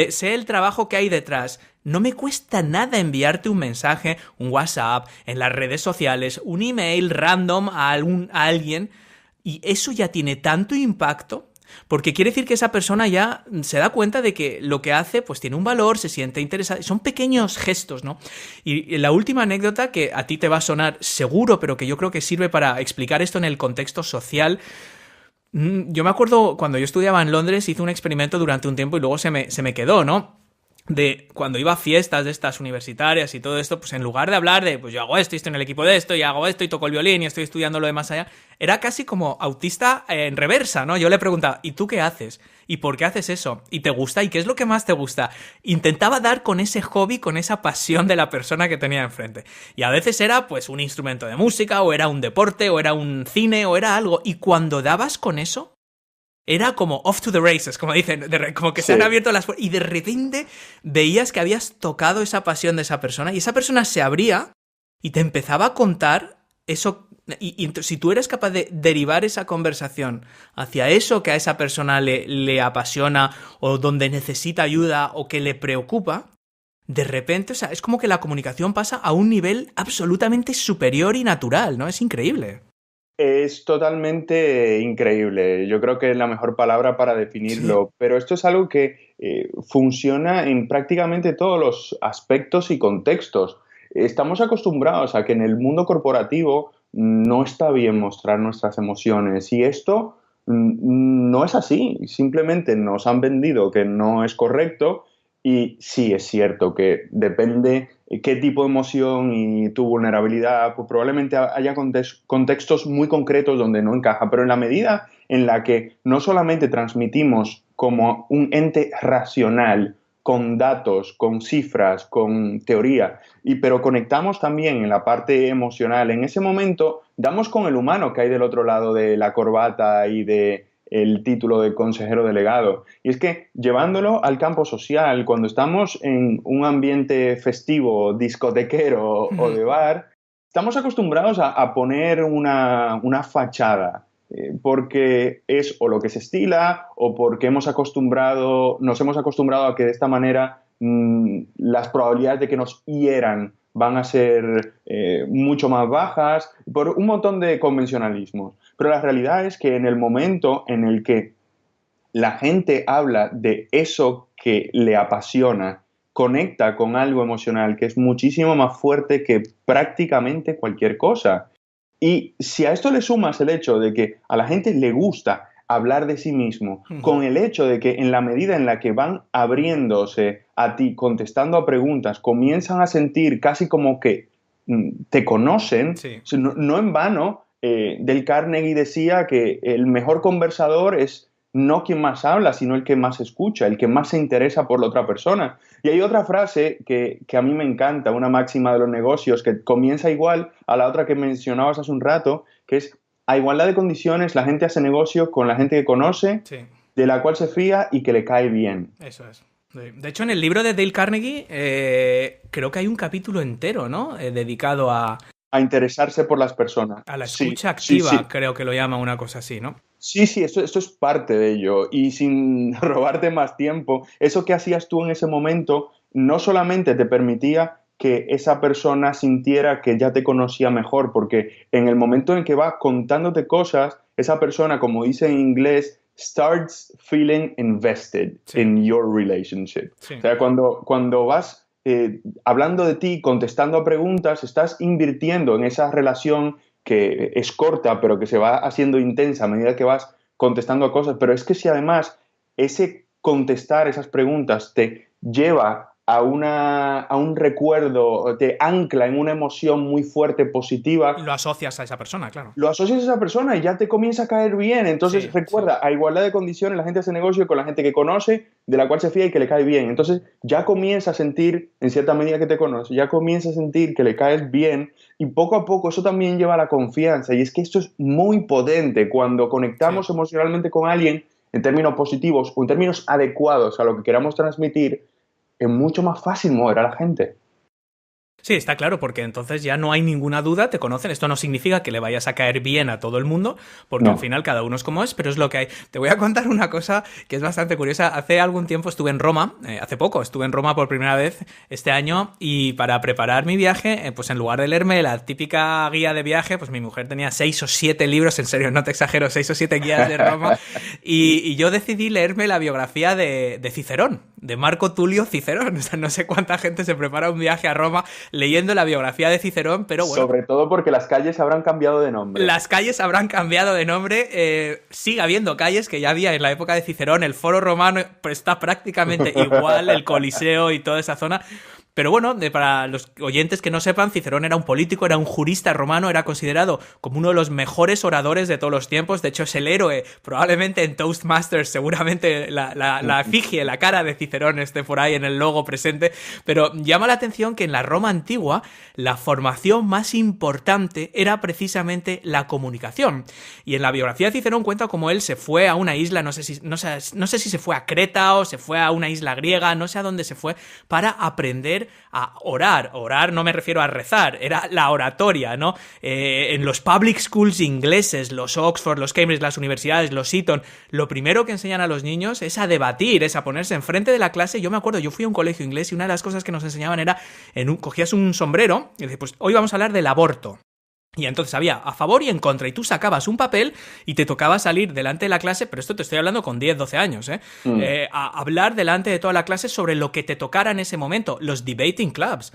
sé el trabajo que hay detrás, no me cuesta nada enviarte un mensaje, un WhatsApp, en las redes sociales, un email random a alguien, y eso ya tiene tanto impacto, porque quiere decir que esa persona ya se da cuenta de que lo que hace pues tiene un valor, se siente interesado, son pequeños gestos, ¿no? Y la última anécdota que a ti te va a sonar seguro, pero que yo creo que sirve para explicar esto en el contexto social. Yo me acuerdo cuando yo estudiaba en Londres, hice un experimento durante un tiempo y luego se me quedó, ¿no? De cuando iba a fiestas de estas universitarias y todo esto, pues en lugar de hablar de, pues yo hago esto y estoy en el equipo de esto y hago esto y toco el violín y estoy estudiando lo de más allá, era casi como autista en reversa, ¿no? Yo le preguntaba, ¿y tú qué haces? ¿Y por qué haces eso? ¿Y te gusta? ¿Y qué es lo que más te gusta? Intentaba dar con ese hobby, con esa pasión de la persona que tenía enfrente. Y a veces era pues un instrumento de música, o era un deporte, o era un cine, o era algo. Y cuando dabas con eso, era como off to the races, como dicen, como que se han abierto las puertas y de repente veías que habías tocado esa pasión de esa persona y esa persona se abría y te empezaba a contar eso. Y si tú eres capaz de derivar esa conversación hacia eso que a esa persona le apasiona o donde necesita ayuda o que le preocupa, de repente, o sea, es como que la comunicación pasa a un nivel absolutamente superior y natural, ¿no? Es increíble. Es totalmente increíble. Yo creo que es la mejor palabra para definirlo, sí. Pero esto es algo que funciona en prácticamente todos los aspectos y contextos. Estamos acostumbrados a que en el mundo corporativo no está bien mostrar nuestras emociones y esto no es así. Simplemente nos han vendido que no es correcto y sí es cierto que depende qué tipo de emoción y tu vulnerabilidad, pues probablemente haya contextos muy concretos donde no encaja, pero en la medida en la que no solamente transmitimos como un ente racional, con datos, con cifras, con teoría, pero conectamos también en la parte emocional, en ese momento damos con el humano que hay del otro lado de la corbata y de el título de consejero delegado. Y es que llevándolo al campo social, cuando estamos en un ambiente festivo, discotequero o de bar, estamos acostumbrados a poner una fachada, porque es o lo que se estila o porque nos hemos acostumbrado a que de esta manera las probabilidades de que nos hieran van a ser mucho más bajas, por un montón de convencionalismos. Pero la realidad es que en el momento en el que la gente habla de eso que le apasiona, conecta con algo emocional que es muchísimo más fuerte que prácticamente cualquier cosa. Y si a esto le sumas el hecho de que a la gente le gusta hablar de sí mismo, con el hecho de que en la medida en la que van abriéndose a ti, contestando a preguntas, comienzan a sentir casi como que te conocen, sí. No en vano, Dale Carnegie decía que el mejor conversador es no quien más habla, sino el que más escucha, el que más se interesa por la otra persona. Y hay otra frase que a mí me encanta, una máxima de los negocios, que comienza igual a la otra que mencionabas hace un rato, que es: a igualdad de condiciones, la gente hace negocio con la gente que conoce, Sí. de la cual se fía y que le cae bien. Eso es. De hecho, en el libro de Dale Carnegie creo que hay un capítulo entero, ¿no? Dedicado a interesarse por las personas. la Sí, escucha activa, sí, sí. creo que lo llama una cosa así, ¿no? Sí, esto es parte de ello. Y sin robarte más tiempo, eso que hacías tú en ese momento no solamente te permitía que esa persona sintiera que ya te conocía mejor, porque en el momento en que va contándote cosas, esa persona, como dice en inglés, starts feeling invested in your relationship. Sí. O sea, cuando vas hablando de ti, contestando a preguntas, estás invirtiendo en esa relación que es corta, pero que se va haciendo intensa a medida que vas contestando a cosas. Pero es que si además ese contestar esas preguntas te lleva a un recuerdo, te ancla en una emoción muy fuerte, positiva. Lo asocias a esa persona, claro. Lo asocias a esa persona y ya te comienza a caer bien. Entonces, Sí, recuerda, a igualdad de condiciones, la gente hace negocio con la gente que conoce, de la cual se fía y que le cae bien. Entonces, ya comienza a sentir, en cierta medida que te conoce, ya comienza a sentir que le caes bien y poco a poco eso también lleva a la confianza. Y es que esto es muy potente cuando conectamos emocionalmente con alguien en términos positivos o en términos adecuados a lo que queramos transmitir. Es mucho más fácil mover a la gente. Sí, está claro, porque entonces ya no hay ninguna duda, te conocen. Esto no significa que le vayas a caer bien a todo el mundo, porque al final cada uno es como es, pero es lo que hay. Te voy a contar una cosa que es bastante curiosa. Hace algún tiempo estuve en Roma, hace poco, estuve en Roma por primera vez este año, y para preparar mi viaje, pues en lugar de leerme la típica guía de viaje, pues mi mujer tenía 6 o 7 libros, en serio, no te exagero, 6 o 7 guías de Roma, y yo decidí leerme la biografía de Cicerón, de Marco Tulio Cicerón. O sea, no sé cuánta gente se prepara un viaje a Roma leyendo la biografía de Cicerón, pero bueno. Sobre todo porque las calles habrán cambiado de nombre. Las calles habrán cambiado de nombre. Sigue habiendo calles que ya había en la época de Cicerón. El Foro Romano está prácticamente igual, el Coliseo y toda esa zona. Pero bueno, para los oyentes que no sepan, Cicerón era un político, era un jurista romano, era considerado como uno de los mejores oradores de todos los tiempos. De hecho, es el héroe. Probablemente en Toastmasters, seguramente la efigie, la cara de Cicerón esté por ahí en el logo presente. Pero llama la atención que en la Roma antigua, la formación más importante era precisamente la comunicación. Y en la biografía de Cicerón cuenta cómo él se fue a una isla, no sé si se fue a Creta o se fue a una isla griega, no sé a dónde se fue, para aprender a orar. Orar no me refiero a rezar, era la oratoria, ¿no? En los public schools ingleses, los Oxford, los Cambridge, las universidades, los Eton, lo primero que enseñan a los niños es a debatir, es a ponerse enfrente de la clase. Yo me acuerdo, yo fui a un colegio inglés y una de las cosas que nos enseñaban era, cogías un sombrero y dices, pues hoy vamos a hablar del aborto. Y entonces había a favor y en contra, y tú sacabas un papel y te tocaba salir delante de la clase, pero esto te estoy hablando con 10, 12 años, a hablar delante de toda la clase sobre lo que te tocara en ese momento, los debating clubs.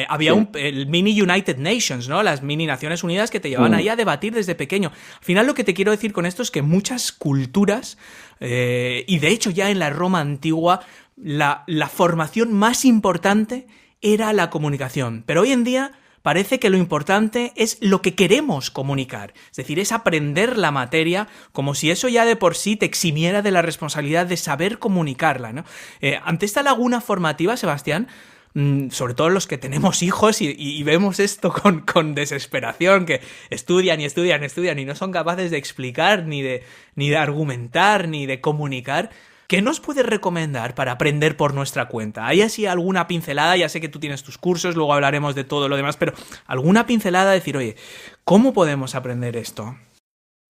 Había el mini United Nations, ¿no? Las mini Naciones Unidas que te llevaban ahí a debatir desde pequeño. Al final lo que te quiero decir con esto es que muchas culturas, y de hecho ya en la Roma antigua, la formación más importante era la comunicación. Pero hoy en día parece que lo importante es lo que queremos comunicar, es decir, es aprender la materia, como si eso ya de por sí te eximiera de la responsabilidad de saber comunicarla, ¿no? Ante esta laguna formativa, Sebastián, sobre todo los que tenemos hijos y vemos esto con desesperación, que estudian y no son capaces de explicar, ni de argumentar, ni de comunicar. ¿Qué nos puedes recomendar para aprender por nuestra cuenta? ¿Hay así alguna pincelada? Ya sé que tú tienes tus cursos, luego hablaremos de todo lo demás, pero alguna pincelada de decir, oye, ¿cómo podemos aprender esto?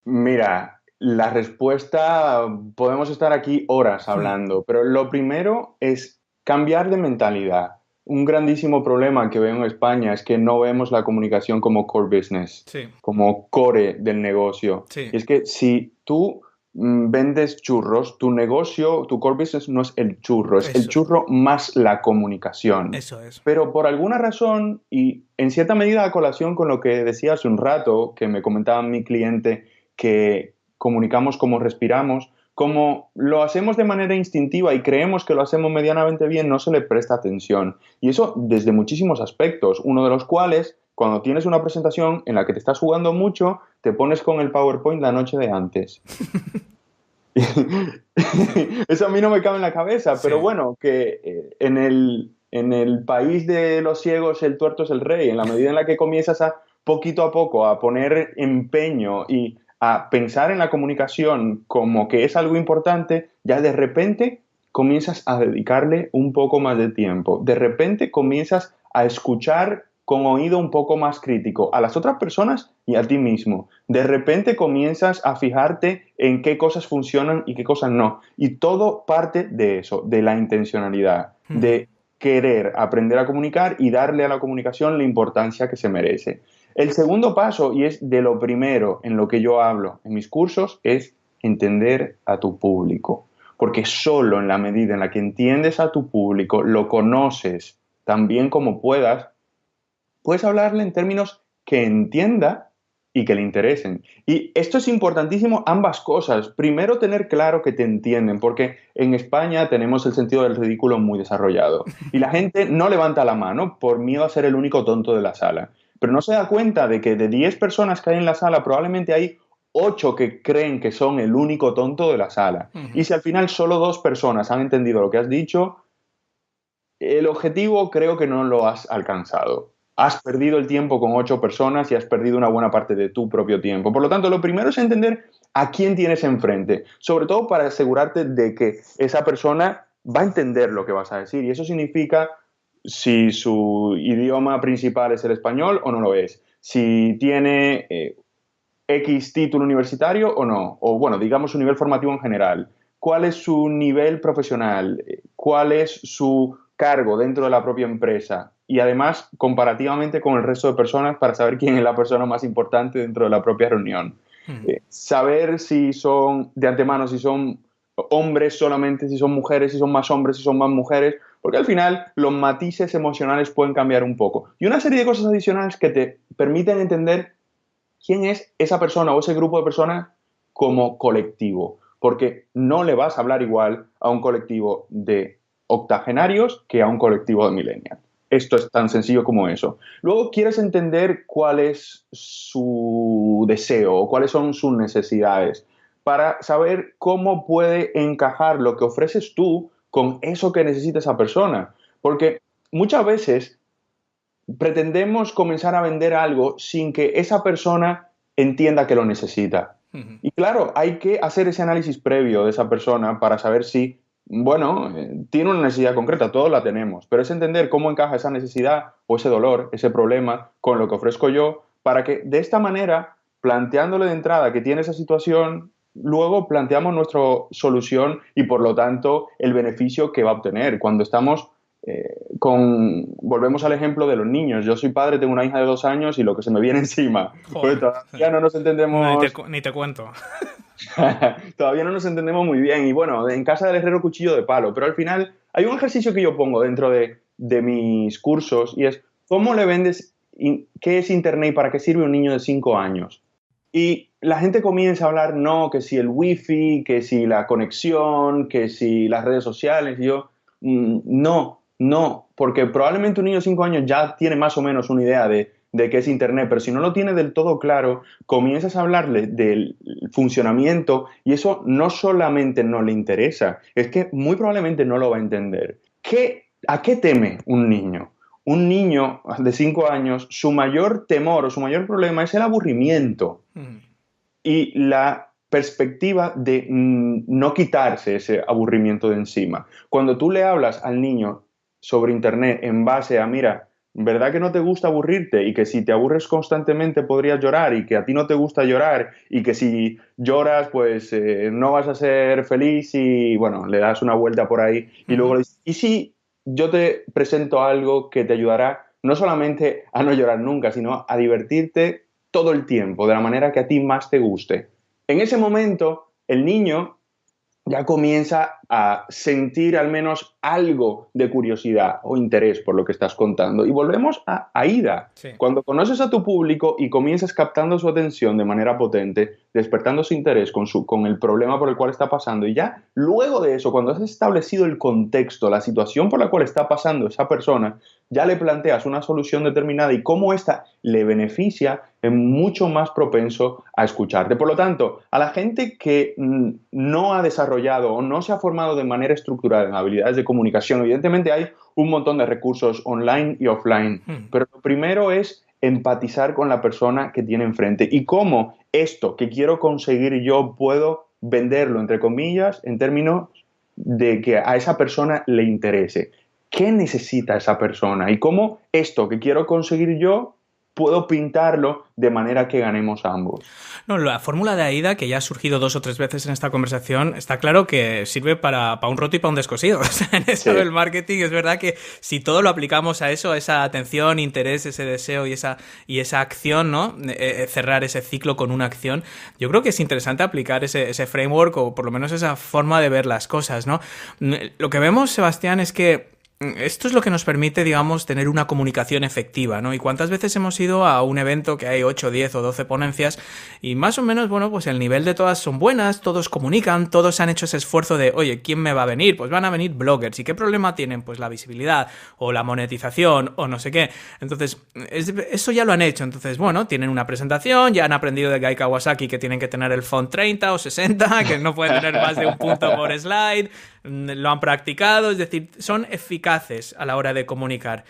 Mira, la respuesta, podemos estar aquí horas hablando, pero lo primero es cambiar de mentalidad. Un grandísimo problema que veo en España es que no vemos la comunicación como core business, como core del negocio. Y es que si tú vendes churros, tu negocio, tu core business no es el churro, es el churro más la comunicación. Eso es. Pero por alguna razón, y en cierta medida a colación con lo que decía hace un rato, que me comentaba mi cliente, que comunicamos como respiramos, como lo hacemos de manera instintiva y creemos que lo hacemos medianamente bien, no se le presta atención. Y eso desde muchísimos aspectos, uno de los cuales cuando tienes una presentación en la que te estás jugando mucho, te pones con el PowerPoint la noche de antes. Eso a mí no me cabe en la cabeza, pero Sí. bueno, que en el país de los ciegos el tuerto es el rey. En la medida en la que comienzas a poquito a poco a poner empeño y a pensar en la comunicación como que es algo importante, ya de repente comienzas a dedicarle un poco más de tiempo. De repente comienzas a escuchar con oído un poco más crítico a las otras personas y a ti mismo. De repente comienzas a fijarte en qué cosas funcionan y qué cosas no. Y todo parte de eso, de la intencionalidad, de querer aprender a comunicar y darle a la comunicación la importancia que se merece. El segundo paso, y es de lo primero en lo que yo hablo en mis cursos, es entender a tu público. Porque solo en la medida en la que entiendes a tu público, lo conoces tan bien como puedas, puedes hablarle en términos que entienda y que le interesen. Y esto es importantísimo, ambas cosas. Primero, tener claro que te entienden, porque en España tenemos el sentido del ridículo muy desarrollado. Y la gente no levanta la mano por miedo a ser el único tonto de la sala. Pero no se da cuenta de que de 10 personas que hay en la sala, probablemente hay 8 que creen que son el único tonto de la sala. Y si al final solo 2 personas han entendido lo que has dicho, el objetivo creo que no lo has alcanzado. Has perdido el tiempo con 8 personas y has perdido una buena parte de tu propio tiempo. Por lo tanto, lo primero es entender a quién tienes enfrente, sobre todo para asegurarte de que esa persona va a entender lo que vas a decir. Y eso significa si su idioma principal es el español o no lo es, si tiene X título universitario o no, o bueno, digamos su nivel formativo en general, cuál es su nivel profesional, cuál es su cargo dentro de la propia empresa y además comparativamente con el resto de personas para saber quién es la persona más importante dentro de la propia reunión. Saber si son de antemano, si son hombres solamente, si son mujeres, si son más hombres, si son más mujeres, porque al final los matices emocionales pueden cambiar un poco. Y una serie de cosas adicionales que te permiten entender quién es esa persona o ese grupo de personas como colectivo, porque no le vas a hablar igual a un colectivo de octogenarios que a un colectivo de millennials. Esto es tan sencillo como eso. Luego quieres entender cuál es su deseo o cuáles son sus necesidades para saber cómo puede encajar lo que ofreces tú con eso que necesita esa persona. Porque muchas veces pretendemos comenzar a vender algo sin que esa persona entienda que lo necesita. Y claro, hay que hacer ese análisis previo de esa persona para saber si, bueno, tiene una necesidad concreta, todos la tenemos, pero es entender cómo encaja esa necesidad o ese dolor, ese problema con lo que ofrezco yo, para que de esta manera, planteándole de entrada que tiene esa situación, luego planteamos nuestra solución y por lo tanto el beneficio que va a obtener. Cuando estamos volvemos al ejemplo de los niños. Yo soy padre, tengo una hija de 2 años y lo que se me viene encima. Joder. Pues todavía no nos entendemos. Ni te cuento. Todavía no nos entendemos muy bien. Y bueno, en casa del herrero cuchillo de palo. Pero al final hay un ejercicio que yo pongo dentro de mis cursos y es ¿cómo le vendes qué es Internet y para qué sirve un niño de 5 años? Y la gente comienza a hablar, no, que si el wifi, que si la conexión, que si las redes sociales. Y yo, no, porque probablemente un niño de 5 años ya tiene más o menos una idea de qué es Internet, pero si no lo tiene del todo claro, comienzas a hablarle del funcionamiento y eso no solamente no le interesa, es que muy probablemente no lo va a entender. ¿A qué teme un niño? Un niño de 5 años, su mayor temor o su mayor problema es el aburrimiento y la perspectiva de no quitarse ese aburrimiento de encima. Cuando tú le hablas al niño sobre Internet en base a, mira, ¿verdad que no te gusta aburrirte? Y que si te aburres constantemente podrías llorar y que a ti no te gusta llorar y que si lloras pues no vas a ser feliz y bueno, le das una vuelta por ahí y luego le dices, ¿y si yo te presento algo que te ayudará no solamente a no llorar nunca, sino a divertirte todo el tiempo, de la manera que a ti más te guste? En ese momento, el niño ya comienza a sentir al menos algo de curiosidad o interés por lo que estás contando. Y volvemos a Aida. Sí. Cuando conoces a tu público y comienzas captando su atención de manera potente, despertando su interés con el problema por el cual está pasando, y ya luego de eso, cuando has establecido el contexto, la situación por la cual está pasando esa persona, ya le planteas una solución determinada y cómo esta le beneficia, es mucho más propenso a escucharte. Por lo tanto, a la gente que no ha desarrollado o no se ha formado de manera estructurada en habilidades de comunicación, evidentemente hay un montón de recursos online y offline, pero lo primero es empatizar con la persona que tiene enfrente y cómo esto que quiero conseguir yo puedo venderlo, entre comillas, en términos de que a esa persona le interese. ¿Qué necesita esa persona? Y cómo esto que quiero conseguir yo puedo pintarlo de manera que ganemos ambos. No, la fórmula de AIDA, que ya ha surgido 2 o 3 veces en esta conversación, está claro que sirve para un roto y para un descosido. O sea, en eso del marketing es verdad que si todo lo aplicamos a eso, a esa atención, interés, ese deseo y esa acción, ¿no? Cerrar ese ciclo con una acción, yo creo que es interesante aplicar ese framework o por lo menos esa forma de ver las cosas, ¿no? Lo que vemos, Sebastián, es que esto es lo que nos permite, digamos, tener una comunicación efectiva, ¿no? Y cuántas veces hemos ido a un evento que hay 8, 10 o 12 ponencias y más o menos, bueno, pues el nivel de todas son buenas, todos comunican, todos han hecho ese esfuerzo de, oye, ¿quién me va a venir? Pues van a venir bloggers. ¿Y qué problema tienen? Pues la visibilidad o la monetización o no sé qué. Entonces, eso ya lo han hecho. Entonces, bueno, tienen una presentación, ya han aprendido de Guy Kawasaki que tienen que tener el font 30 o 60, que no pueden tener más de un punto por slide, lo han practicado, es decir, son eficaces a la hora de comunicar.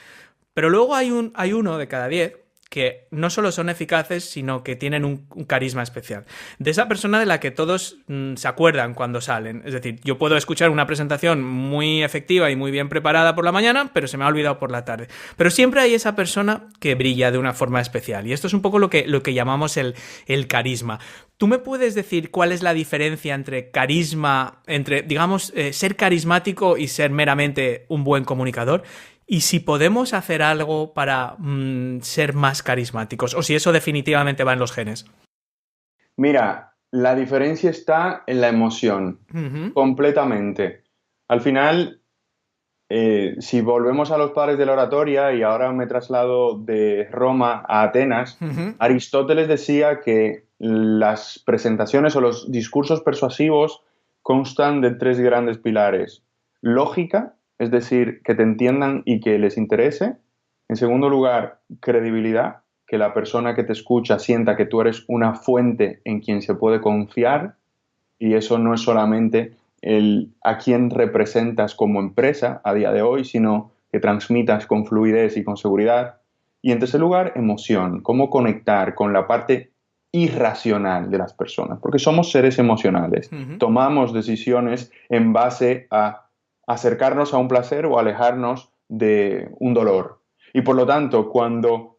Pero luego hay uno de cada 10 que no solo son eficaces, sino que tienen un carisma especial. De esa persona de la que todos se acuerdan cuando salen. Es decir, yo puedo escuchar una presentación muy efectiva y muy bien preparada por la mañana, pero se me ha olvidado por la tarde. Pero siempre hay esa persona que brilla de una forma especial. Y esto es un poco lo que llamamos el carisma. ¿Tú me puedes decir cuál es la diferencia entre carisma, entre, digamos, ser carismático y ser meramente un buen comunicador? Y si podemos hacer algo para ser más carismáticos, o si eso definitivamente va en los genes. Mira, la diferencia está en la emoción, completamente. Al final, si volvemos a los padres de la oratoria, y ahora me traslado de Roma a Atenas, Aristóteles decía que las presentaciones o los discursos persuasivos constan de 3 grandes pilares. Lógica, es decir, que te entiendan y que les interese. En segundo lugar, credibilidad, que la persona que te escucha sienta que tú eres una fuente en quien se puede confiar, y eso no es solamente a quien representas como empresa a día de hoy, sino que transmitas con fluidez y con seguridad. Y en tercer lugar, emoción, cómo conectar con la parte irracional de las personas, porque somos seres emocionales. Tomamos decisiones en base a acercarnos a un placer o alejarnos de un dolor. Y por lo tanto, cuando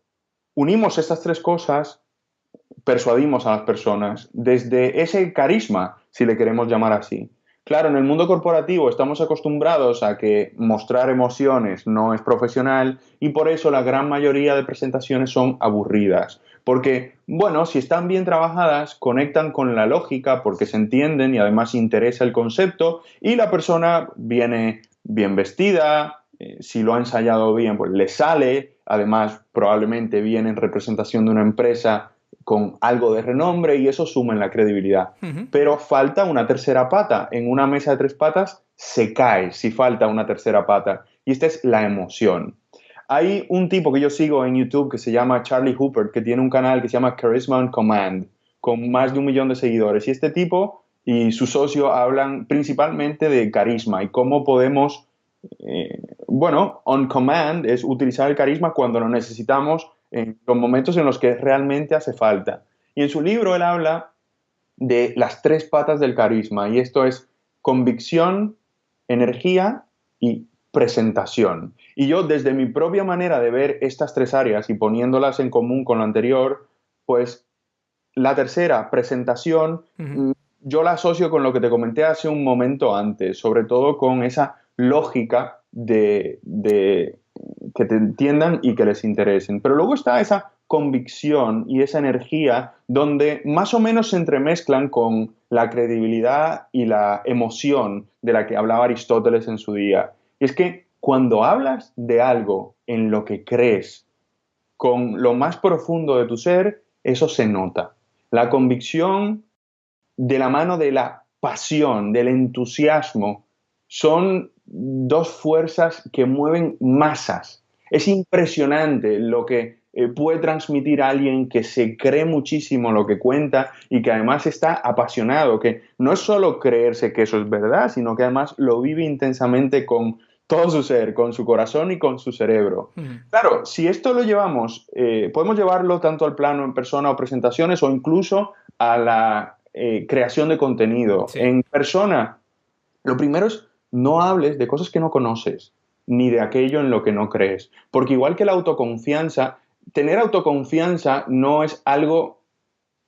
unimos estas 3 cosas, persuadimos a las personas desde ese carisma, si le queremos llamar así. Claro, en el mundo corporativo estamos acostumbrados a que mostrar emociones no es profesional y por eso la gran mayoría de presentaciones son aburridas. Porque, bueno, si están bien trabajadas, conectan con la lógica porque se entienden y además interesa el concepto y la persona viene bien vestida, si lo ha ensayado bien, pues le sale, además probablemente viene en representación de una empresa con algo de renombre y eso suma en la credibilidad. Pero falta una tercera pata. En una mesa de 3 patas se cae si falta una tercera pata y esta es la emoción. Hay un tipo que yo sigo en YouTube que se llama Charlie Hooper, que tiene un canal que se llama Charisma on Command, con más de 1 millón de seguidores. Y este tipo y su socio hablan principalmente de carisma y cómo podemos, on command es utilizar el carisma cuando lo necesitamos en los momentos en los que realmente hace falta. Y en su libro él habla de las 3 patas del carisma y esto es convicción, energía y presentación. Y yo desde mi propia manera de ver estas 3 áreas y poniéndolas en común con lo anterior, pues la tercera, presentación, yo la asocio con lo que te comenté hace un momento antes, sobre todo con esa lógica de que te entiendan y que les interesen. Pero luego está esa convicción y esa energía donde más o menos se entremezclan con la credibilidad y la emoción de la que hablaba Aristóteles en su día. Y es que cuando hablas de algo en lo que crees con lo más profundo de tu ser, eso se nota. La convicción de la mano de la pasión, del entusiasmo, son 2 fuerzas que mueven masas. Es impresionante lo que puede transmitir a alguien que se cree muchísimo lo que cuenta y que además está apasionado, que no es solo creerse que eso es verdad, sino que además lo vive intensamente con todo su ser, con su corazón y con su cerebro. Claro, si esto lo llevamos, podemos llevarlo tanto al plano en persona o presentaciones o incluso a la creación de contenido. Sí. En persona, lo primero es no hables de cosas que no conoces, ni de aquello en lo que no crees. Porque igual que la autoconfianza, tener autoconfianza no es algo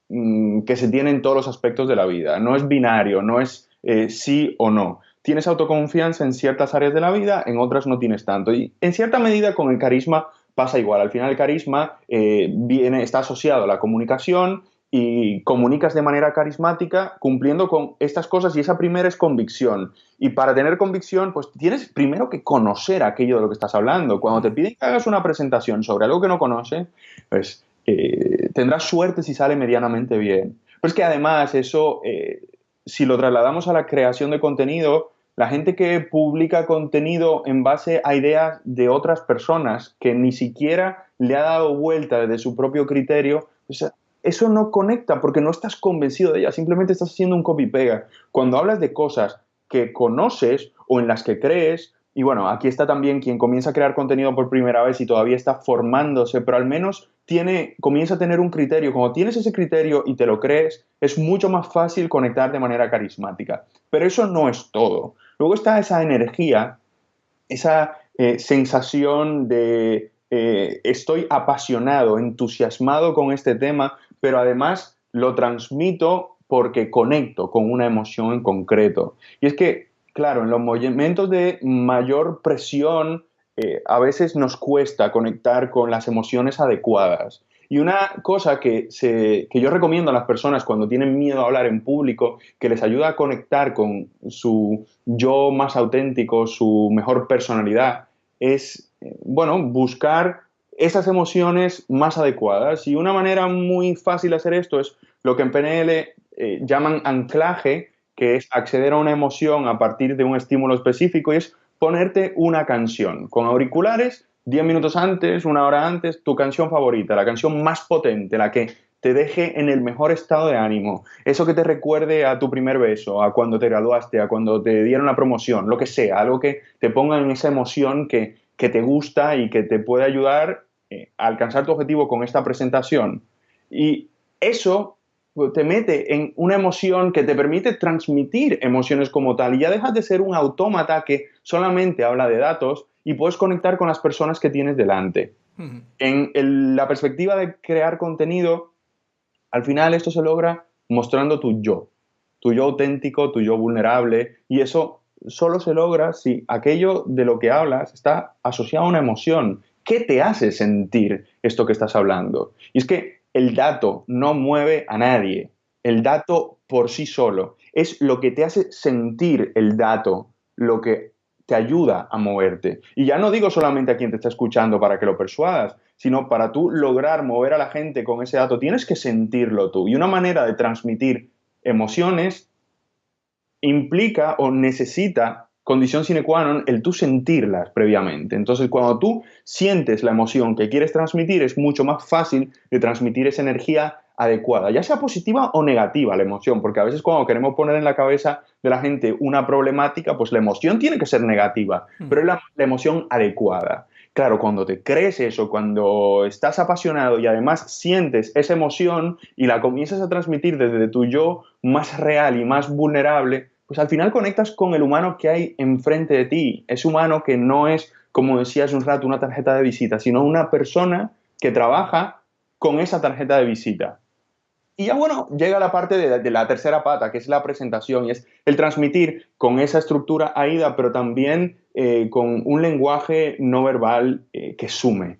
que se tiene en todos los aspectos de la vida. No es binario, no es sí o no. Tienes autoconfianza en ciertas áreas de la vida, en otras no tienes tanto. Y en cierta medida con el carisma pasa igual. Al final el carisma está asociado a la comunicación y comunicas de manera carismática cumpliendo con estas cosas y esa primera es convicción. Y para tener convicción, pues tienes primero que conocer aquello de lo que estás hablando. Cuando te piden que hagas una presentación sobre algo que no conoces, pues tendrás suerte si sale medianamente bien. Pero es que además eso, si lo trasladamos a la creación de contenido, la gente que publica contenido en base a ideas de otras personas que ni siquiera le ha dado vuelta desde su propio criterio, pues eso no conecta porque no estás convencido de ella, simplemente estás haciendo un copy-pega. Cuando hablas de cosas que conoces o en las que crees, y bueno, aquí está también quien comienza a crear contenido por primera vez y todavía está formándose, pero al menos comienza a tener un criterio. Cuando tienes ese criterio y te lo crees, es mucho más fácil conectar de manera carismática. Pero eso no es todo. Luego está esa energía, esa sensación de estoy apasionado, entusiasmado con este tema, pero además lo transmito porque conecto con una emoción en concreto. Y es que, claro, en los momentos de mayor presión, a veces nos cuesta conectar con las emociones adecuadas. Y una cosa que yo recomiendo a las personas cuando tienen miedo a hablar en público, que les ayuda a conectar con su yo más auténtico, su mejor personalidad, es, buscar esas emociones más adecuadas. Y una manera muy fácil de hacer esto es lo que en PNL llaman anclaje, que es acceder a una emoción a partir de un estímulo específico, y es ponerte una canción con auriculares 10 minutos antes, una hora antes, tu canción favorita, la canción más potente, la que te deje en el mejor estado de ánimo, eso que te recuerde a tu primer beso, a cuando te graduaste, a cuando te dieron la promoción, lo que sea, algo que te ponga en esa emoción que te gusta y que te puede ayudar a alcanzar tu objetivo con esta presentación. Y eso te mete en una emoción que te permite transmitir emociones como tal y ya dejas de ser un autómata que solamente habla de datos y puedes conectar con las personas que tienes delante. En la perspectiva de crear contenido, al final esto se logra mostrando tu yo auténtico, tu yo vulnerable, y eso solo se logra si aquello de lo que hablas está asociado a una emoción. ¿Qué te hace sentir esto que estás hablando? Y es que el dato no mueve a nadie. El dato por sí solo es lo que te hace sentir el dato, lo que te ayuda a moverte. Y ya no digo solamente a quien te está escuchando para que lo persuadas, sino para tú lograr mover a la gente con ese dato, tienes que sentirlo tú. Y una manera de transmitir emociones implica o necesita condición sine qua non el tú sentirlas previamente. Entonces, cuando tú sientes la emoción que quieres transmitir, es mucho más fácil de transmitir esa energía adecuada, ya sea positiva o negativa la emoción, porque a veces cuando queremos poner en la cabeza de la gente una problemática, pues la emoción tiene que ser negativa, pero es la emoción adecuada. Claro, cuando te crees eso, cuando estás apasionado y además sientes esa emoción y la comienzas a transmitir desde tu yo más real y más vulnerable, pues al final conectas con el humano que hay enfrente de ti. Es humano que no es, como decías un rato, una tarjeta de visita, sino una persona que trabaja con esa tarjeta de visita. Y ya bueno, llega la parte de la tercera pata, que es la presentación, y es el transmitir con esa estructura AIDA, pero también con un lenguaje no verbal que sume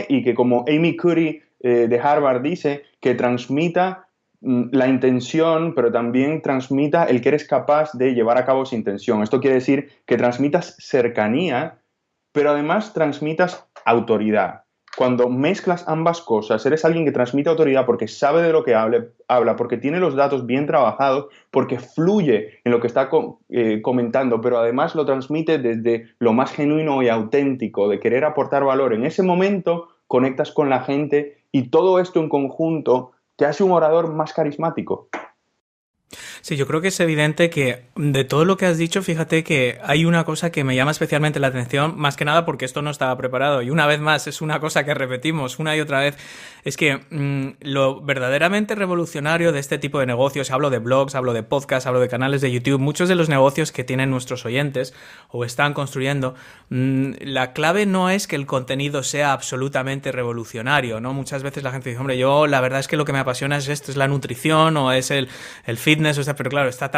y que, como Amy Cuddy de Harvard dice, que transmita la intención, pero también transmita el que eres capaz de llevar a cabo esa intención. Esto quiere decir que transmitas cercanía, pero además transmitas autoridad. cuando mezclas ambas cosas, eres alguien que transmite autoridad porque sabe de lo que habla, porque tiene los datos bien trabajados, porque fluye en lo que está comentando, pero además lo transmite desde lo más genuino y auténtico, de querer aportar valor. En ese momento conectas con la gente y todo esto en conjunto te hace un orador más carismático. Sí, yo creo que es evidente que de todo lo que has dicho, fíjate que hay una cosa que me llama especialmente la atención, más que nada porque esto no estaba preparado y una vez más es una cosa que repetimos una y otra vez, es que lo verdaderamente revolucionario de este tipo de negocios, hablo de blogs, hablo de podcasts, hablo de canales de YouTube, muchos de los negocios que tienen nuestros oyentes o están construyendo, la clave no es que el contenido sea absolutamente revolucionario, ¿no? Muchas veces la gente dice, hombre, yo la verdad es que lo que me apasiona es esto, es la nutrición o es el fitness, pero claro, está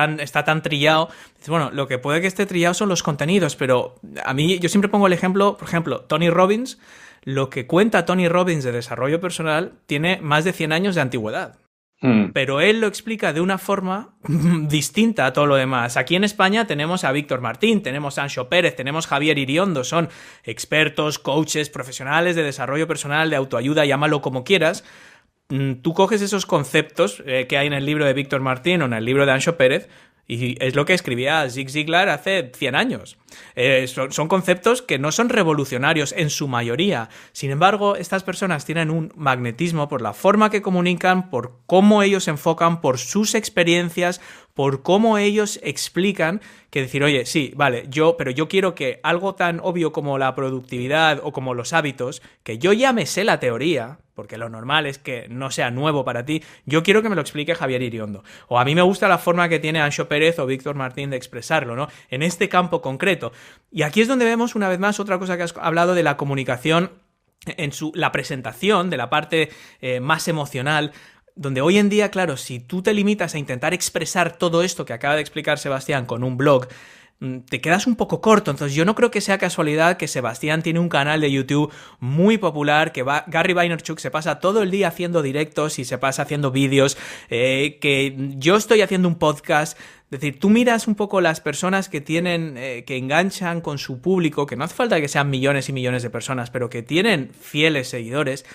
tan trillado. Bueno, lo que puede que esté trillado son los contenidos, pero a mí yo siempre pongo el ejemplo, por ejemplo, Tony Robbins, lo que cuenta Tony Robbins de desarrollo personal tiene más de 100 años de antigüedad. Pero él lo explica de una forma distinta a todo lo demás. Aquí en España tenemos a Víctor Martín, tenemos a Anxo Pérez, tenemos a Javier Iriondo, son expertos, coaches, profesionales de desarrollo personal, de autoayuda, llámalo como quieras. Tú coges esos conceptos que hay en el libro de Víctor Martín o en el libro de Anxo Pérez y es lo que escribía Zig Ziglar hace 100 años. Son conceptos que no son revolucionarios en su mayoría. Sin embargo, estas personas tienen un magnetismo por la forma que comunican, por cómo ellos se enfocan, por sus experiencias, por cómo ellos explican que decir, oye, sí, vale, pero yo quiero que algo tan obvio como la productividad o como los hábitos, que yo ya me sé la teoría, porque lo normal es que no sea nuevo para ti, yo quiero que me lo explique Javier Iriondo. O a mí me gusta la forma que tiene Anxo Pérez o Víctor Martín de expresarlo, ¿no? En este campo concreto. Y aquí es donde vemos una vez más otra cosa que has hablado de la comunicación en la presentación, de la parte más emocional, donde hoy en día, claro, si tú te limitas a intentar expresar todo esto que acaba de explicar Sebastián con un blog, te quedas un poco corto. Entonces yo no creo que sea casualidad que Sebastián tiene un canal de YouTube muy popular, que Gary Vaynerchuk se pasa todo el día haciendo directos y se pasa haciendo vídeos, que yo estoy haciendo un podcast. Es decir, tú miras un poco las personas que tienen, que enganchan con su público, que no hace falta que sean millones y millones de personas, pero que tienen fieles seguidores.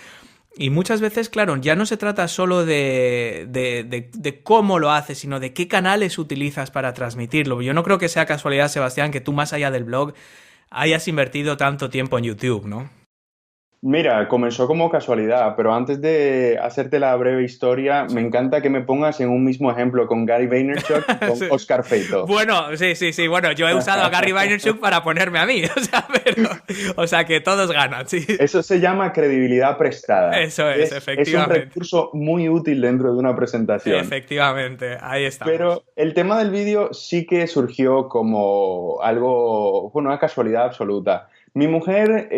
Y muchas veces, claro, ya no se trata solo de cómo lo haces, sino de qué canales utilizas para transmitirlo. Yo no creo que sea casualidad, Sebastián, que tú más allá del blog hayas invertido tanto tiempo en YouTube, ¿no? Mira, comenzó como casualidad, pero antes de hacerte la breve historia, me encanta que me pongas en un mismo ejemplo con Gary Vaynerchuk y con Sí. Oscar Feito. Bueno, sí, bueno, yo he usado a Gary Vaynerchuk para ponerme a mí, o sea que todos ganan, sí. Eso se llama credibilidad prestada. Eso es, efectivamente. Es un recurso muy útil dentro de una presentación. Efectivamente, ahí estamos. Pero el tema del vídeo sí que surgió como algo, bueno, una casualidad absoluta. Mi mujer,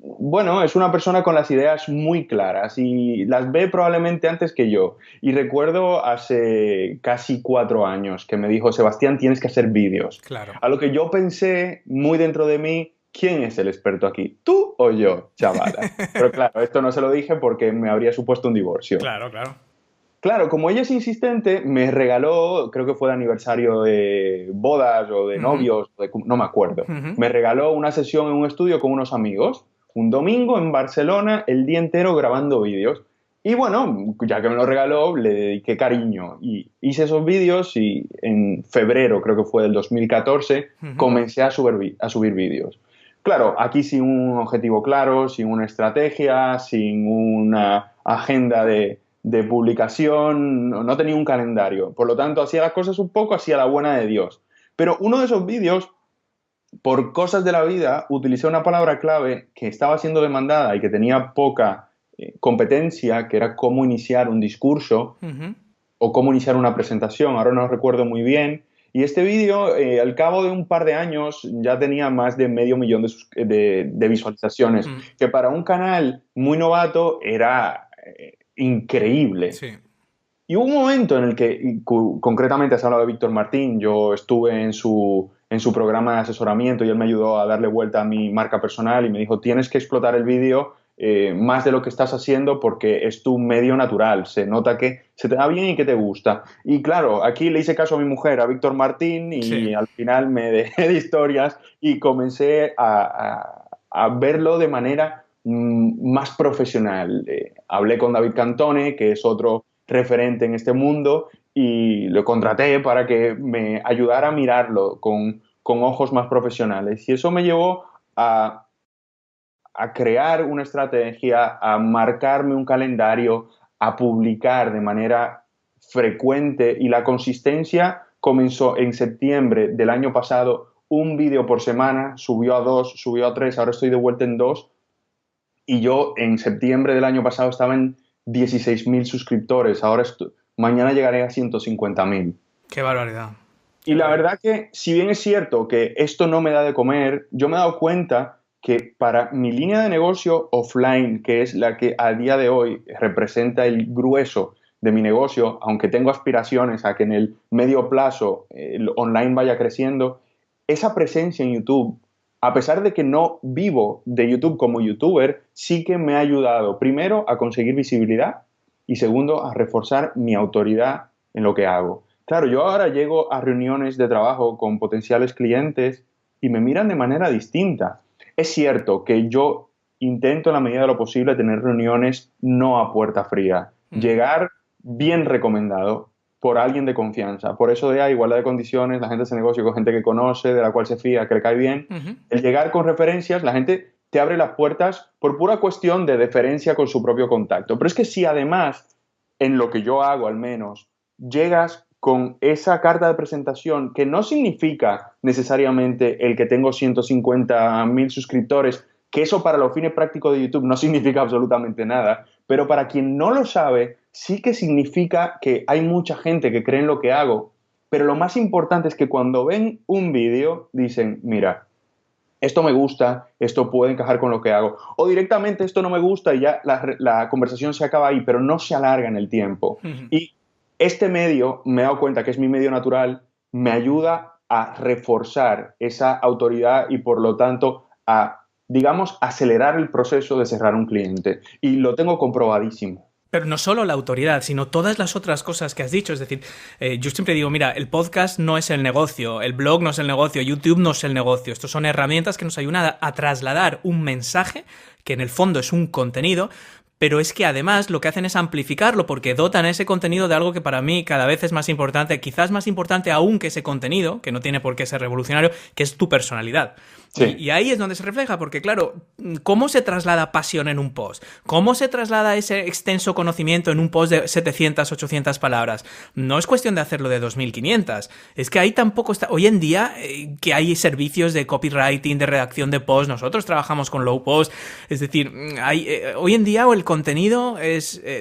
bueno, es una persona con las ideas muy claras y las ve probablemente antes que yo. Y recuerdo hace casi 4 años que me dijo, Sebastián, tienes que hacer vídeos. Claro. A lo que yo pensé muy dentro de mí, ¿quién es el experto aquí? ¿Tú o yo, chavala? Pero claro, esto no se lo dije porque me habría supuesto un divorcio. Claro. Claro, como ella es insistente, me regaló, creo que fue de aniversario de bodas o de novios, no me acuerdo. Me regaló una sesión en un estudio con unos amigos, un domingo en Barcelona, el día entero grabando vídeos. Y bueno, ya que me lo regaló, le dediqué cariño y hice esos vídeos y en febrero, creo que fue del 2014, comencé a subir vídeos. Claro, aquí sin un objetivo claro, sin una estrategia, sin una agenda de publicación, no tenía un calendario. Por lo tanto, hacía las cosas un poco hacia la buena de Dios. Pero uno de esos vídeos, por cosas de la vida, utilicé una palabra clave que estaba siendo demandada y que tenía poca competencia, que era cómo iniciar un discurso o cómo iniciar una presentación. Ahora no lo recuerdo muy bien. Y este vídeo, al cabo de un par de años, ya tenía más de 500,000 de visualizaciones, que para un canal muy novato era increíble. Sí. Y hubo un momento en el que, concretamente has hablado de Víctor Martín, yo estuve en su programa de asesoramiento y él me ayudó a darle vuelta a mi marca personal y me dijo, tienes que explotar el vídeo más de lo que estás haciendo porque es tu medio natural, se nota que se te da bien y que te gusta. Y claro, aquí le hice caso a mi mujer, a Víctor Martín, y al final me dejé de historias y comencé a verlo de manera más profesional. Hablé con David Cantone, que es otro referente en este mundo, y lo contraté para que me ayudara a mirarlo con ojos más profesionales. Y eso me llevó a crear una estrategia, a marcarme un calendario, a publicar de manera frecuente, y la consistencia comenzó en septiembre del año pasado, un vídeo por semana, subió a 2, subió a 3, ahora estoy de vuelta en 2, y yo en septiembre del año pasado estaba en 16.000 suscriptores, ahora mañana llegaré a 150.000. ¡Qué barbaridad! Y la verdad que, si bien es cierto que esto no me da de comer, yo me he dado cuenta que para mi línea de negocio offline, que es la que a día de hoy representa el grueso de mi negocio, aunque tengo aspiraciones a que en el medio plazo el online vaya creciendo, esa presencia en YouTube, a pesar de que no vivo de YouTube como youtuber, sí que me ha ayudado, primero, a conseguir visibilidad y segundo, a reforzar mi autoridad en lo que hago. Claro, yo ahora llego a reuniones de trabajo con potenciales clientes y me miran de manera distinta. Es cierto que yo intento en la medida de lo posible tener reuniones no a puerta fría, llegar bien recomendado por alguien de confianza. Por eso de igualdad de condiciones, la gente hace negocio con gente que conoce, de la cual se fía, que le cae bien. El llegar con referencias, la gente te abre las puertas por pura cuestión de deferencia con su propio contacto. Pero es que si además, en lo que yo hago al menos, llegas con esa carta de presentación, que no significa necesariamente el que tengo 150.000 suscriptores, que eso para los fines prácticos de YouTube no significa absolutamente nada, pero para quien no lo sabe, sí que significa que hay mucha gente que cree en lo que hago. Pero lo más importante es que cuando ven un vídeo, dicen, mira, esto me gusta, esto puede encajar con lo que hago. O directamente esto no me gusta y ya la conversación se acaba ahí, pero no se alarga en el tiempo. Y este medio, me he dado cuenta que es mi medio natural, me ayuda a reforzar esa autoridad y por lo tanto a, digamos, acelerar el proceso de cerrar un cliente. Y lo tengo comprobadísimo. Pero no solo la autoridad, sino todas las otras cosas que has dicho. Es decir, yo siempre digo, mira, el podcast no es el negocio, el blog no es el negocio, YouTube no es el negocio. Estos son herramientas que nos ayudan a trasladar un mensaje que en el fondo es un contenido, pero es que además lo que hacen es amplificarlo porque dotan ese contenido de algo que para mí cada vez es más importante, quizás más importante aún que ese contenido, que no tiene por qué ser revolucionario, que es tu personalidad. Sí. Y ahí es donde se refleja, porque claro, ¿cómo se traslada pasión en un post? ¿Cómo se traslada ese extenso conocimiento en un post de 700, 800 palabras? No es cuestión de hacerlo de 2.500. Es que ahí tampoco está... Hoy en día que hay servicios de copywriting, de redacción de post, nosotros trabajamos con low post, es decir, hoy en día el contenido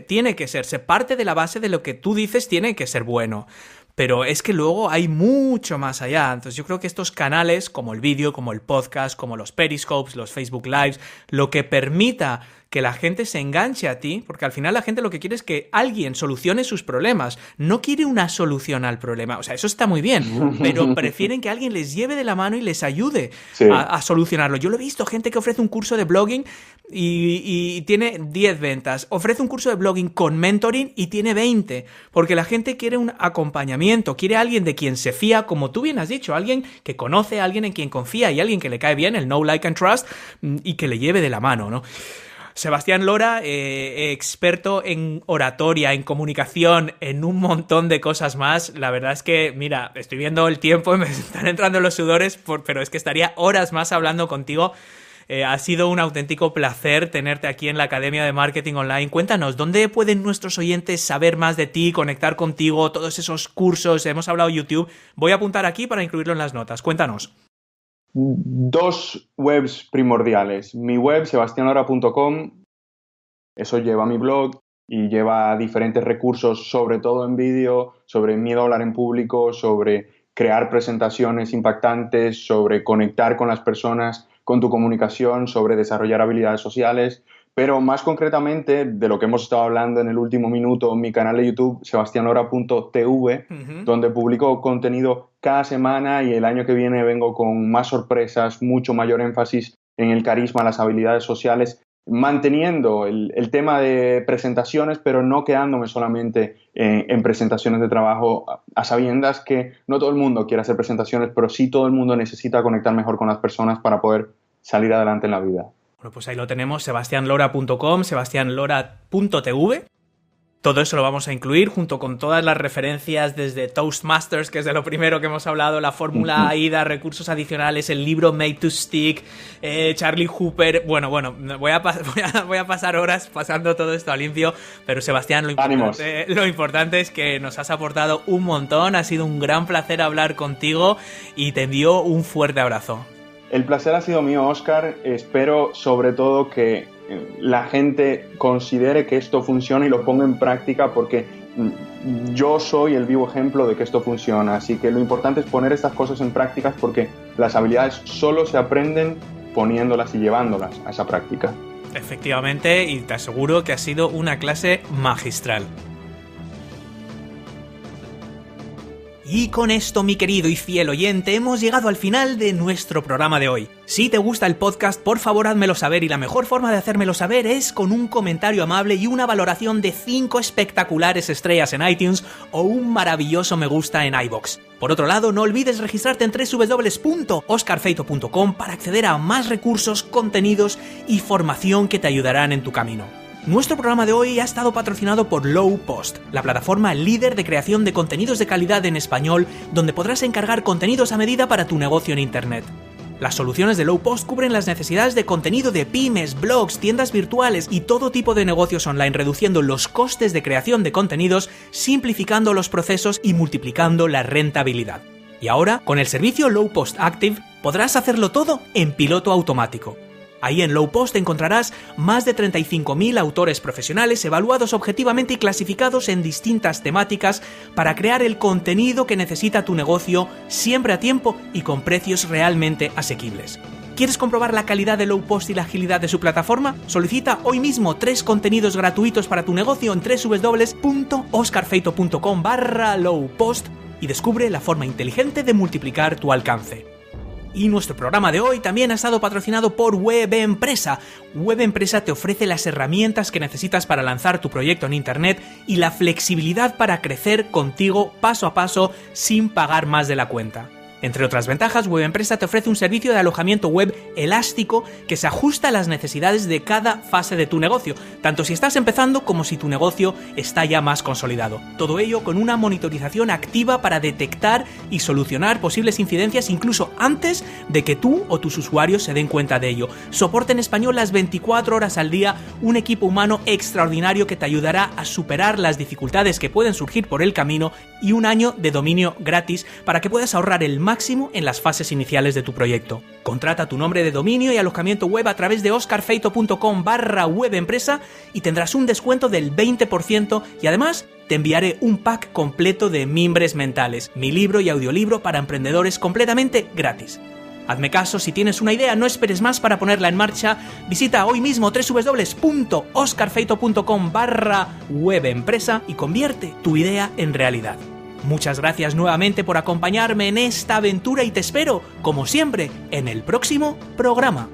tiene que se parte de la base de lo que tú dices tiene que ser bueno. Pero es que luego hay mucho más allá. Entonces yo creo que estos canales, como el vídeo, como el podcast, como los Periscopes, los Facebook Lives, lo que permita que la gente se enganche a ti, porque al final la gente lo que quiere es que alguien solucione sus problemas, no quiere una solución al problema. O sea, eso está muy bien, pero prefieren que alguien les lleve de la mano y les ayude a solucionarlo. Yo lo he visto, gente que ofrece un curso de blogging y tiene 10 ventas, ofrece un curso de blogging con mentoring y tiene 20, porque la gente quiere un acompañamiento, quiere alguien de quien se fía, como tú bien has dicho, alguien que conoce, alguien en quien confía y alguien que le cae bien, el know, like and trust, y que le lleve de la mano, ¿no? Sebastián Lora, experto en oratoria, en comunicación, en un montón de cosas más. La verdad es que, mira, estoy viendo el tiempo y me están entrando los sudores, pero es que estaría horas más hablando contigo. Ha sido un auténtico placer tenerte aquí en la Academia de Marketing Online. Cuéntanos, ¿dónde pueden nuestros oyentes saber más de ti, conectar contigo, todos esos cursos? Hemos hablado de YouTube. Voy a apuntar aquí para incluirlo en las notas. Cuéntanos. 2 webs primordiales. Mi web, sebastianlora.com, eso lleva mi blog y lleva diferentes recursos, sobre todo en vídeo, sobre miedo a hablar en público, sobre crear presentaciones impactantes, sobre conectar con las personas, con tu comunicación, sobre desarrollar habilidades sociales. Pero más concretamente, de lo que hemos estado hablando en el último minuto, mi canal de YouTube, sebastianlora.tv, donde publico contenido cada semana y el año que viene vengo con más sorpresas, mucho mayor énfasis en el carisma, las habilidades sociales, manteniendo el tema de presentaciones, pero no quedándome solamente en presentaciones de trabajo, a sabiendas que no todo el mundo quiere hacer presentaciones, pero sí todo el mundo necesita conectar mejor con las personas para poder salir adelante en la vida. Bueno, pues ahí lo tenemos, sebastianlora.com, sebastianlora.tv. Todo eso lo vamos a incluir junto con todas las referencias desde Toastmasters, que es de lo primero que hemos hablado, la fórmula AIDA, recursos adicionales, el libro Made to Stick, Charlie Hooper. Bueno, voy a pasar horas pasando todo esto a limpio, pero Sebastián, lo importante es que nos has aportado un montón, ha sido un gran placer hablar contigo y te envío un fuerte abrazo. El placer ha sido mío, Óscar. Espero sobre todo que la gente considere que esto funciona y lo ponga en práctica, porque yo soy el vivo ejemplo de que esto funciona. Así que lo importante es poner estas cosas en prácticas, porque las habilidades solo se aprenden poniéndolas y llevándolas a esa práctica. Efectivamente, y te aseguro que ha sido una clase magistral. Y con esto, mi querido y fiel oyente, hemos llegado al final de nuestro programa de hoy. Si te gusta el podcast, por favor házmelo saber, y la mejor forma de hacérmelo saber es con un comentario amable y una valoración de 5 espectaculares estrellas en iTunes o un maravilloso me gusta en iVoox. Por otro lado, no olvides registrarte en www.oscarfeito.com para acceder a más recursos, contenidos y formación que te ayudarán en tu camino. Nuestro programa de hoy ha estado patrocinado por Lowpost, la plataforma líder de creación de contenidos de calidad en español, donde podrás encargar contenidos a medida para tu negocio en Internet. Las soluciones de Lowpost cubren las necesidades de contenido de pymes, blogs, tiendas virtuales y todo tipo de negocios online, reduciendo los costes de creación de contenidos, simplificando los procesos y multiplicando la rentabilidad. Y ahora, con el servicio Lowpost Active, podrás hacerlo todo en piloto automático. Ahí en Lowpost encontrarás más de 35.000 autores profesionales evaluados objetivamente y clasificados en distintas temáticas para crear el contenido que necesita tu negocio siempre a tiempo y con precios realmente asequibles. ¿Quieres comprobar la calidad de Lowpost y la agilidad de su plataforma? Solicita hoy mismo 3 contenidos gratuitos para tu negocio en www.oscarfeito.com/lowpost y descubre la forma inteligente de multiplicar tu alcance. Y nuestro programa de hoy también ha estado patrocinado por WebEmpresa. WebEmpresa te ofrece las herramientas que necesitas para lanzar tu proyecto en Internet y la flexibilidad para crecer contigo paso a paso sin pagar más de la cuenta. Entre otras ventajas, WebEmpresa te ofrece un servicio de alojamiento web elástico que se ajusta a las necesidades de cada fase de tu negocio, tanto si estás empezando como si tu negocio está ya más consolidado. Todo ello con una monitorización activa para detectar y solucionar posibles incidencias incluso antes de que tú o tus usuarios se den cuenta de ello. Soporte en español las 24 horas al día, un equipo humano extraordinario que te ayudará a superar las dificultades que pueden surgir por el camino y un año de dominio gratis para que puedas ahorrar el máximo en las fases iniciales de tu proyecto. Contrata tu nombre de dominio y alojamiento web a través de oscarfeito.com/webempresa y tendrás un descuento del 20% y además te enviaré un pack completo de mimbres mentales, mi libro y audiolibro para emprendedores completamente gratis. Hazme caso, si tienes una idea, no esperes más para ponerla en marcha. Visita hoy mismo www.oscarfeito.com/webempresa y convierte tu idea en realidad. Muchas gracias nuevamente por acompañarme en esta aventura y te espero, como siempre, en el próximo programa.